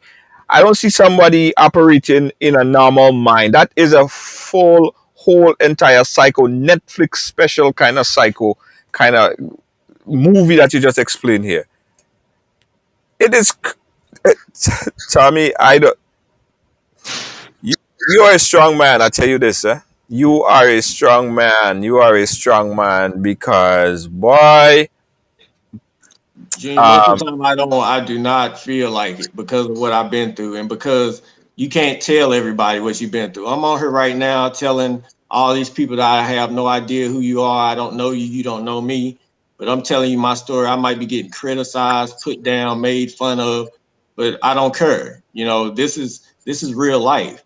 I don't see somebody operating in a normal mind. That is a full, whole entire cycle, Netflix special kind of cycle, kind of movie that you just explained here. It is, Tommy. I don't. You, you are a strong man. I tell you this, eh? You are a strong man. You are a strong man because, boy, Junior, most of um, the time I do not feel like it because of what I've been through and because you can't tell everybody what you've been through. I'm on here right now telling all these people that I have no idea who you are. I don't know you, you don't know me, but I'm telling you my story. I might be getting criticized, put down, made fun of, but I don't care. You know, this is real life.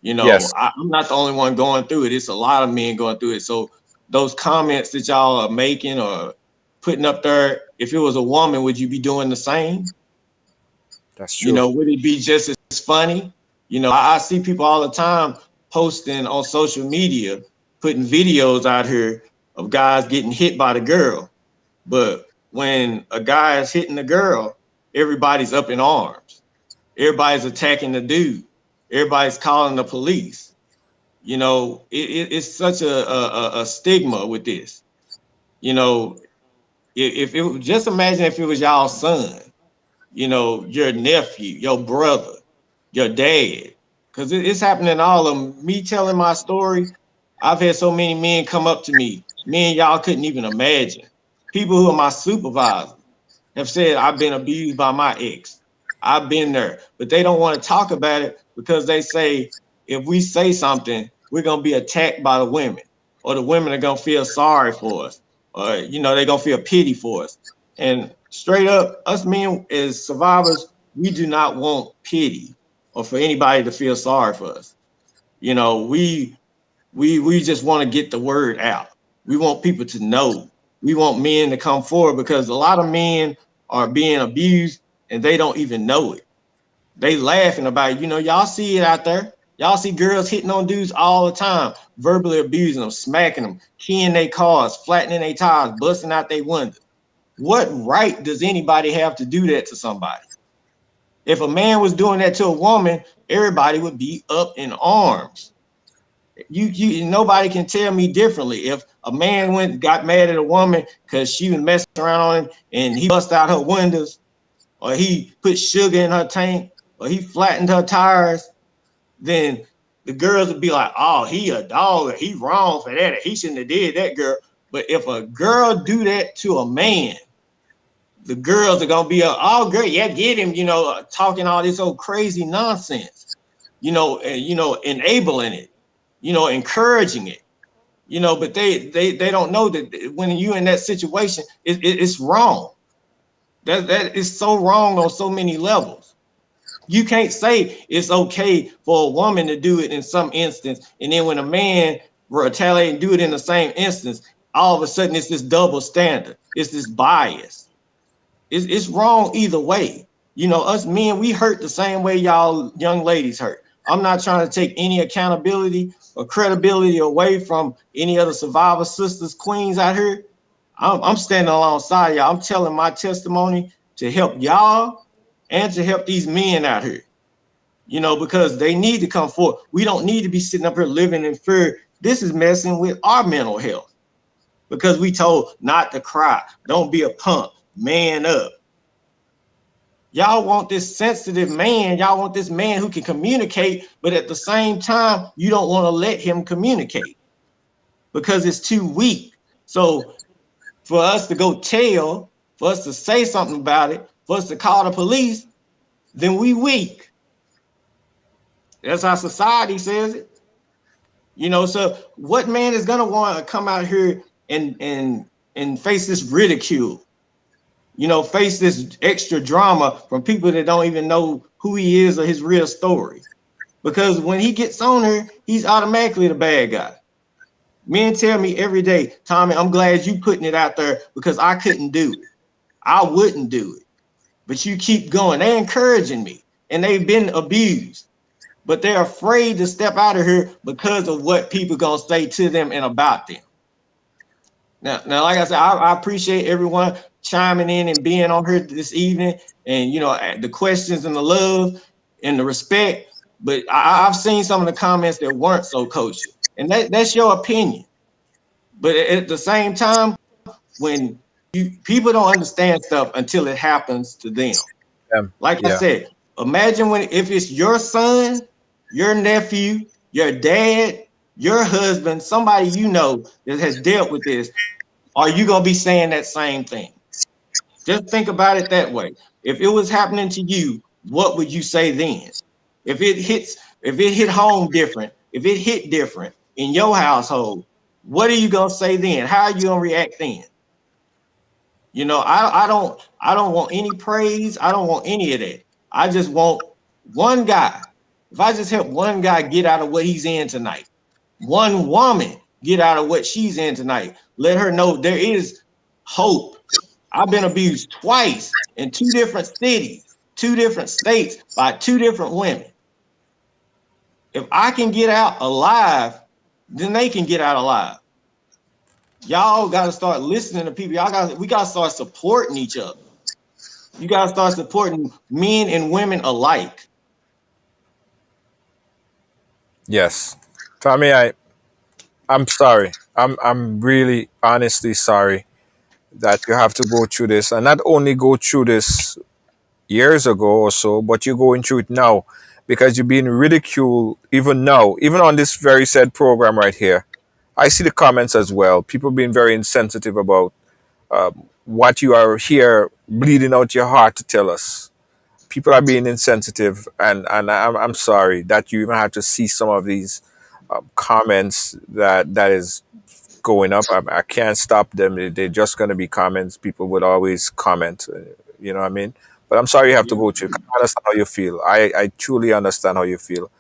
You know, yes, I'm not the only one going through it. It's a lot of men going through it. So those comments that y'all are making or putting up there, if it was a woman, would you be doing the same? that's You true. know, would it be just as funny? You know, I see people all the time posting on social media, putting videos out here of guys getting hit by the girl. But when a guy is hitting the girl, everybody's up in arms. Everybody's attacking the dude. Everybody's calling the police. You know, it's such a stigma with this. You know, if it just imagine if it was y'all son, you know, your nephew, your brother, your dad, because it's happening all of them. Me telling my story, I've had so many men come up to me, men y'all couldn't even imagine. People who are my supervisors have said I've been abused by my ex. I've been there, but they don't want to talk about it because they say if we say something, we're gonna be attacked by the women, or the women are gonna feel sorry for us, or you know they're gonna feel pity for us. And straight up, us men as survivors, we do not want pity or for anybody to feel sorry for us. You know, we just want to get the word out. We want people to know. We want men to come forward because a lot of men are being abused and they don't even know it. They laughing about it. You know, y'all see it out there. Y'all see girls hitting on dudes all the time, verbally abusing them, smacking them, keying their cars, flattening their tires, busting out their windows. What right does anybody have to do that to somebody? If a man was doing that to a woman, everybody would be up in arms. You nobody can tell me differently. If a man got mad at a woman because she was messing around on him and he bust out her windows, or he put sugar in her tank, or he flattened her tires, then the girls would be like, "Oh, he a dog, or he wrong for that, or he shouldn't have did that, girl." But if a girl do that to a man, the girls are gonna be "Oh, girl, yeah, get him," talking all this old crazy nonsense, enabling it, encouraging it, but they don't know that when you in that situation, it's wrong. That is so wrong on so many levels. You can't say it's okay for a woman to do it in some instance, and then when a man retaliate and do it in the same instance, all of a sudden it's this double standard. It's this bias. It's wrong either way. Us men, we hurt the same way y'all young ladies hurt. I'm not trying to take any accountability or credibility away from any other survivor sisters, queens out here. I'm standing alongside y'all. I'm telling my testimony to help y'all and to help these men out here, because they need to come forward. We don't need to be sitting up here living in fear. This is messing with our mental health because we told not to cry, don't be a punk, man up. Y'all want this sensitive man. Y'all want this man who can communicate, but at the same time, you don't want to let him communicate because it's too weak. So for us to go tell, for us to say something about it, for us to call the police, then we weak. That's how society says it. So what man is gonna want to come out here and face this ridicule? Face this extra drama from people that don't even know who he is or his real story. Because when he gets on her, he's automatically the bad guy. Men tell me every day, "Tommy, I'm glad you putting it out there because I couldn't do it. I wouldn't do it. But you keep going." They're encouraging me, and they've been abused. But they're afraid to step out of here because of what people gonna say to them and about them. Now, like I said, I appreciate everyone chiming in and being on here this evening, and the questions and the love and the respect. But I've seen some of the comments that weren't so kosher, and that's your opinion. But at the same time, when people don't understand stuff until it happens to them. Like I Yeah. said, imagine if it's your son, your nephew, your dad, your husband, somebody that has dealt with this. Are you gonna be saying that same thing? Just think about it that way. If it was happening to you, what would you say then? If it hit home different, if it hit different in your household, what are you gonna say then? How are you gonna react then? I don't want any praise. I don't want any of that. I just want one guy. If I just help one guy get out of what he's in tonight, one woman get out of what she's in tonight, let her know there is hope. I've been abused twice in 2 different cities, 2 different states by 2 different women. If I can get out alive, then they can get out alive. Y'all got to start listening to people. We got to start supporting each other. You got to start supporting men and women alike. Yes. Tommy, I'm sorry. I'm really honestly sorry that you have to go through this, and not only go through this years ago or so, but you're going through it now because you're being ridiculed even now, even on this very said program right here. I see the comments as well. People being very insensitive about what you are here bleeding out your heart to tell us. People are being insensitive, and I'm sorry that you even have to see some of these comments that is going up. I can't stop them. They're just going to be comments. People would always comment. You know what I mean? But I'm sorry you have to go through. I understand how you feel. I truly understand how you feel.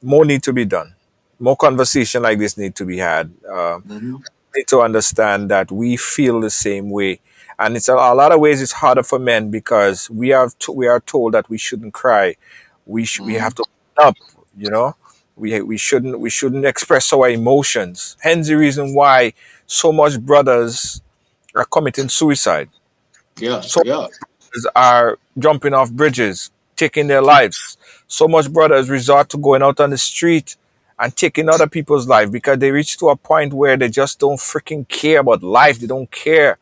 More need to be done. More conversation like this need to be had. Hmm. Need to understand that we feel the same way, and it's a lot of ways it's harder for men because we are told that we shouldn't cry, we Hmm. have to open up, you know, we shouldn't express our emotions. Hence the reason why so much brothers are committing suicide. Yeah, So yeah. are jumping off bridges, taking their lives. So much brothers resort to going out on the street and taking other people's life because they reach to a point where they just don't freaking care about life. They don't care.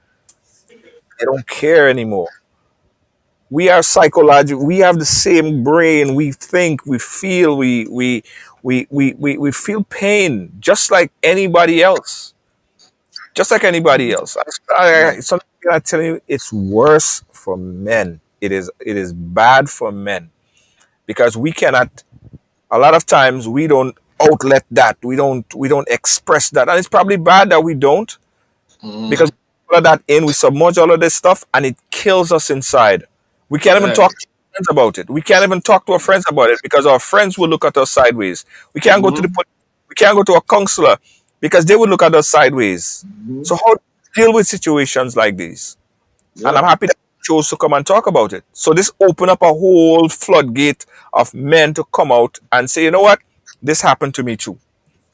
They don't care anymore. We are psychological. We have the same brain. We think. We feel. We feel pain just like anybody else. Just like anybody else. Yeah. Something I tell you, it's worse for men. It is bad for men because we cannot. A lot of times we don't outlet that. We don't express that, and it's probably bad that we don't because Hmm. we put all of that in. We submerge all of this stuff, and it kills us inside. We can't even talk Exactly. to our friends about it. We can't even talk to our friends about it because our friends will look at us sideways. We can't go to the Hmm. police. We can't go to a counselor because they will look at us sideways. Hmm. So how do you deal with situations like these? And I'm Yeah. happy that you chose to come and talk about it. So this open up a whole floodgate of men to come out and say, you know what, this happened to me too.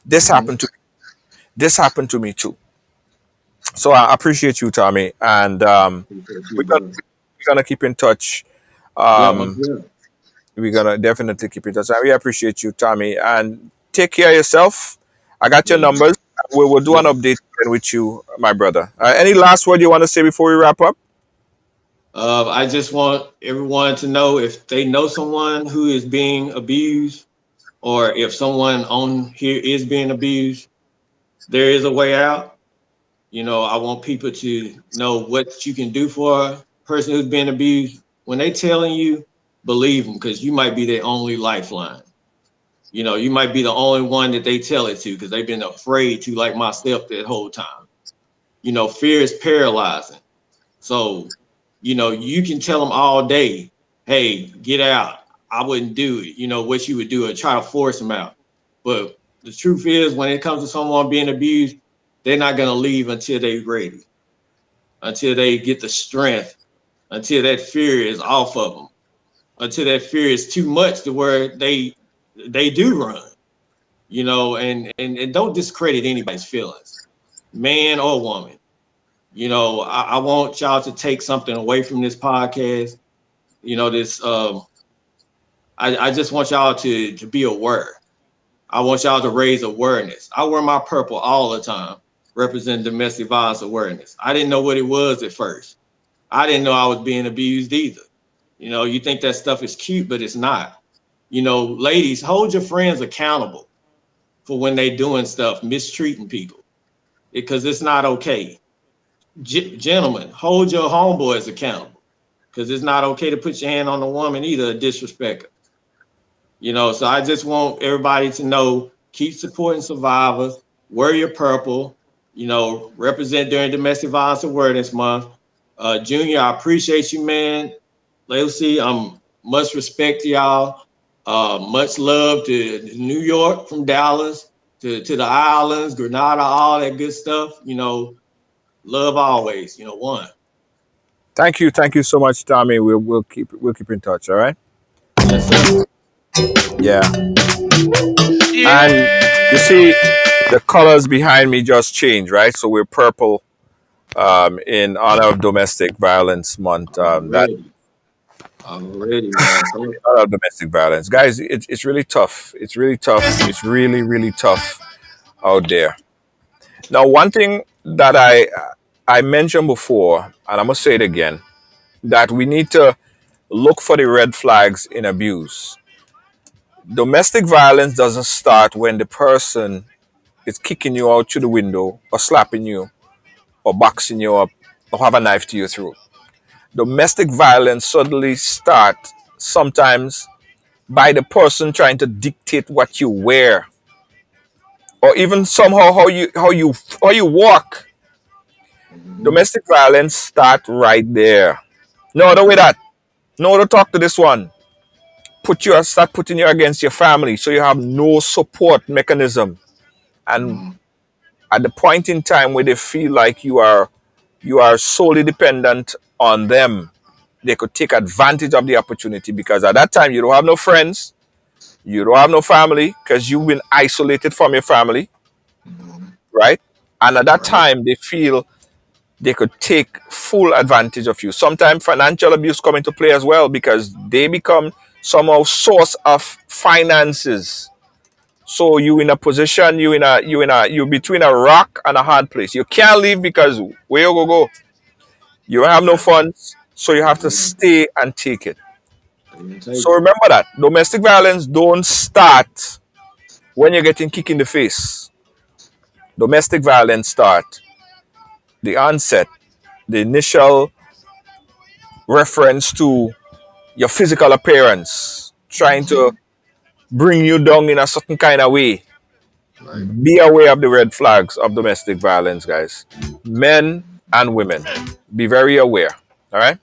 This Hmm. happened to me. This happened to me too. So I appreciate you, Tommy, and Appreciate we're you, gonna brother. we're gonna keep in touch. Yeah, much Um, better. we're gonna definitely keep in touch. And we appreciate you, Tommy, and take care of yourself. I got your Yeah. numbers. We will do an Yeah. update with you, my brother. Any last word you want to say before we wrap up? I just want everyone to know if they know someone who is being abused, or if someone on here is being abused, there is a way out. I want people to know what you can do for a person who's being abused. When they telling you, believe them, because you might be their only lifeline. You might be the only one that they tell it to because they've been afraid to, like myself, that whole time. Fear is paralyzing. So, you can tell them all day, hey, get out. I wouldn't do it. What you would do and try to force them out. But the truth is, when it comes to someone being abused, they're not going to leave until they're ready, until they get the strength, until that fear is off of them, until that fear is too much to where they do run. And don't discredit anybody's feelings, man or woman. I want y'all to take something away from this podcast. This I just want y'all to be aware. I want y'all to raise awareness. I wear my purple all the time, representing domestic violence awareness. I didn't know what it was at first. I didn't know I was being abused either. You think that stuff is cute, but it's not. Ladies, hold your friends accountable for when they doing stuff, mistreating people, because it's not okay. Gentlemen, hold your homeboys accountable, because it's not okay to put your hand on a woman either, a disrespecter. So I just want everybody to know, keep supporting survivors, wear your purple, represent during Domestic Violence Awareness Month. Junior, I appreciate you, man. Let's see, much respect to y'all. Much love to New York from Dallas, to the islands, Grenada, all that good stuff. Love always, one. Thank you so much, Tommy. We'll keep in touch. All right. Yes, sir. Yeah. And you see, Yeah. the colors behind me just changed, right? So we're purple in honor of Domestic Violence Month. That Already. Already, man. So, in honor of domestic violence, guys. It's really tough. It's really tough. It's really really tough out there. Now, one thing that I mentioned before, and I'm gonna say it again, that we need to look for the red flags in abuse. Domestic violence doesn't start when the person is kicking you out through the window or slapping you or boxing you up or have a knife to your throat. Domestic violence suddenly start sometimes by the person trying to dictate what you wear or even somehow how you walk. mhm. Domestic violence start right there. No, don't wait that. No, don't talk to this one. start putting you against your family, so you have no support mechanism. And at the point in time where they feel like you are solely dependent on them, they could take advantage of the opportunity, because at that time you don't have no friends, you don't have no family, because you've been isolated from your family, right? And at that Right. time they feel they could take full advantage of you. Sometimes financial abuse come into play as well, because they become somehow source of finances. So you in a position, you between a rock and a hard place. You can't leave, because where you go? You have no funds, so you have to stay and take it. So Take it. remember that domestic violence don't start when you're getting kicked in the face. Domestic violence start the onset, the initial reference to your physical appearance, trying to bring you down in a certain kind of way. Right. Be aware of the red flags of domestic violence, guys. Men and women, be very aware. All right.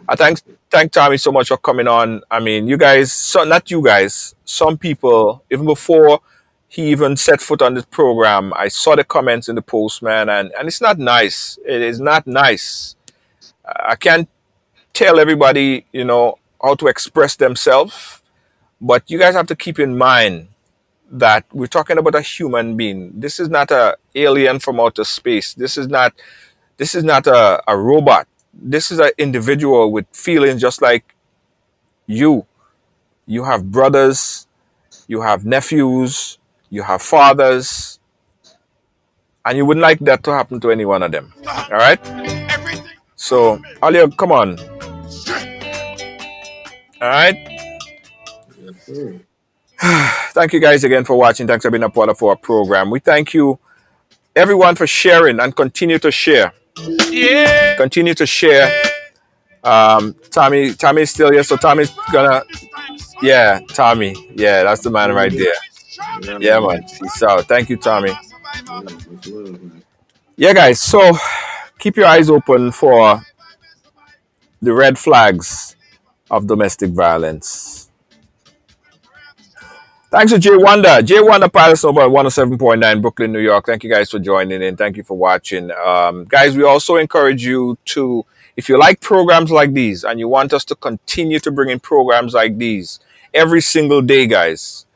I thank Tommy so much for coming on. I mean, you guys, so not you guys, some people, even before he even set foot on this program, I saw the comments in the post, man, and it's not nice. It is not nice. I can't tell everybody, how to express themselves, but you guys have to keep in mind that we're talking about a human being. This is not a alien from outer space. This is not a robot. This is an individual with feelings just like you. You have brothers, you have nephews, you have fathers, and you wouldn't like that to happen to any one of them. All right? So, Alia, come on. All right? Yes, sir. Thank you guys again for watching. Thanks for being a part of our program. We thank you, everyone, for sharing, and continue to share. Yeah. Continue to share. Tommy's still here, so Tommy's gonna, yeah, Tommy, yeah, that's the man right there. Yeah, Yeah, man. man. Peace out. Thank you, Tommy. Yeah, much love, man. Yeah, guys. So keep your eyes open for the red flags of domestic violence. Thanks to Jay Wonder. Jay Wonder Palace over at 107.9 Brooklyn, New York. Thank you guys for joining in. Thank you for watching. Guys, we also encourage you to, if you like programs like these and you want us to continue to bring in programs like these every single day, guys,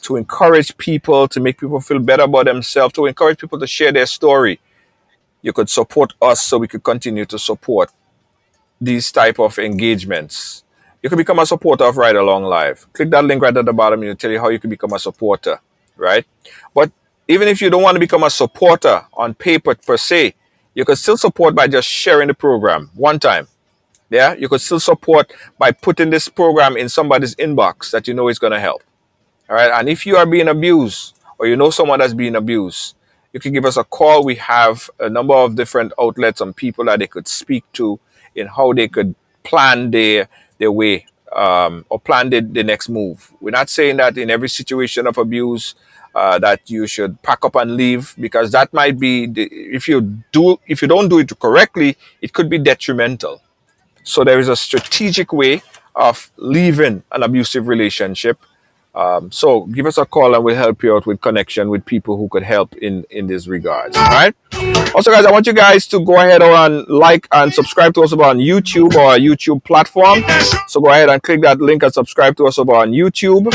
to encourage people, to make people feel better about themselves, to encourage people to share their story, you could support us so we could continue to support these type of engagements. You can become a supporter of Ride Along Live. Click that link right at the bottom and it'll tell you how you can become a supporter, right? But even if you don't want to become a supporter on paper per se, you can still support by just sharing the program one time. Yeah, you could still support by putting this program in somebody's inbox that you know is going to help. All right. And if you are being abused or you know someone that's being abused, you can give us a call. We have a number of different outlets and people that they could speak to in how they could plan their way, or plan the next move. We're not saying that in every situation of abuse that you should pack up and leave, because that might be if you don't do it correctly, it could be detrimental. So there is a strategic way of leaving an abusive relationship. So give us a call and we'll help you out with connection with people who could help in these regards. All right. Also, guys, I want you guys to go ahead and like and subscribe to us over on YouTube or our YouTube platform. So go ahead and click that link and subscribe to us over on YouTube.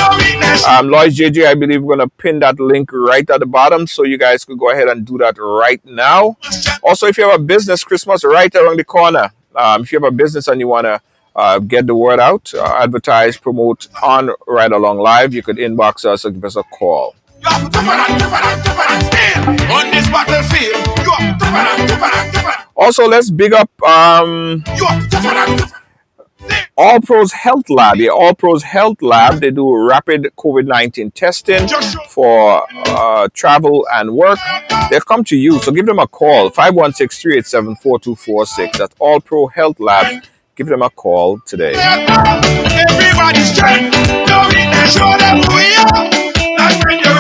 Lloyd JJ, I believe we're going to pin that link right at the bottom, so you guys could go ahead and do that right now. Also, if you have a business, Christmas right around the corner. If you have a business and you want to get the word out, advertise, promote on Ride Along Live, you could inbox us or give us a call. Also, let's big up All Pros Health Lab. The All Pros Health Lab, they do rapid COVID-19 testing for travel and work. They'll come to you, so give them a call, 516-387-4246. That's All Pro Health Lab. Give them a call today. Everybody's strength, show them who we are. That's when you're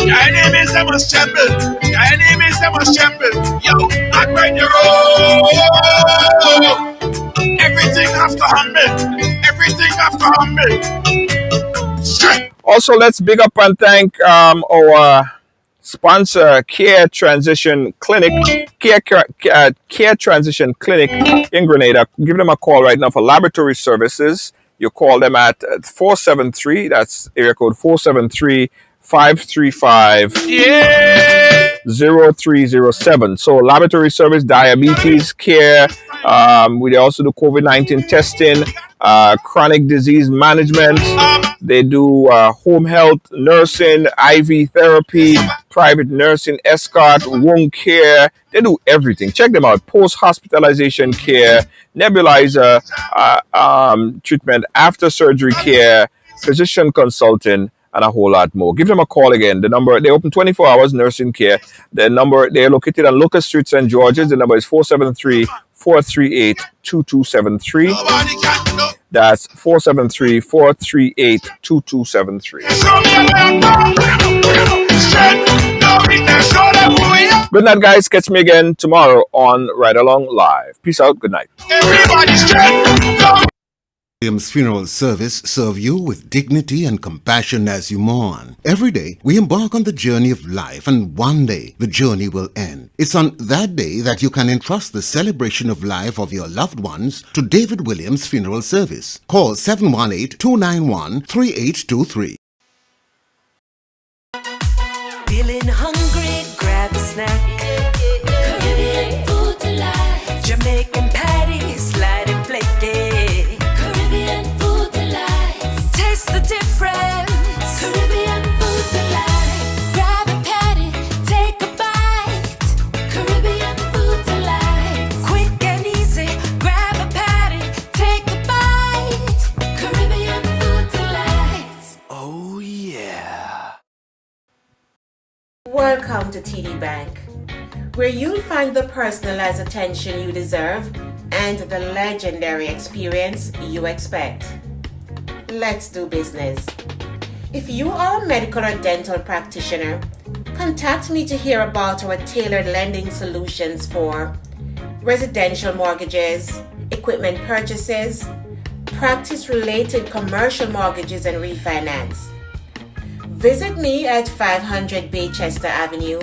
your enemies, they must tremble. Your enemies, they must tremble. Yo, and when you're everything has to humble. Also, let's big up and thank our sponsor, Care Transition Clinic, Care Transition Clinic in Grenada. Give them a call right now for laboratory services. You call them at 473, that's area code 473 535 0307. So, laboratory service, diabetes care. We also do COVID-19 testing, chronic disease management. They do home health, nursing, IV therapy, private nursing, escort, wound care. They do everything. Check them out. Post-hospitalization care, nebulizer treatment, after surgery care, physician consulting, and a whole lot more. Give them a call again. The number, they open 24 hours nursing care. The number, they're located on Locust Street, St. George's. The number is 473-438-2273. That's 473-438-2273. Good night, guys. Catch me again tomorrow on Ridealong Live. Peace out. Good night. Williams Funeral Service serve you with dignity and compassion as you mourn. Every day, we embark on the journey of life, and one day, the journey will end. It's on that day that you can entrust the celebration of life of your loved ones to David Williams Funeral Service. Call 718-291-3823. Feeling hungry, grab a snack. Caribbean food delight. Jamaican patties, light and flaky. Caribbean food delight. Taste the difference. Caribbean food delight. Grab a patty, take a bite. Caribbean food delight. Quick and easy, grab a patty, take a bite. Caribbean food delight. Oh yeah. Welcome to TD Bank, where you'll find the personalized attention you deserve and the legendary experience you expect. Let's do business. If you are a medical or dental practitioner, contact me to hear about our tailored lending solutions for residential mortgages, equipment purchases, practice-related commercial mortgages and refinance. Visit me at 500 Baychester Avenue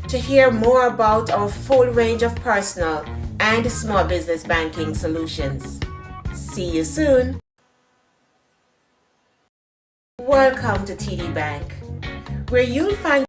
to hear more about our full range of personal and small business banking solutions. See you soon. Welcome to TD Bank, where you'll find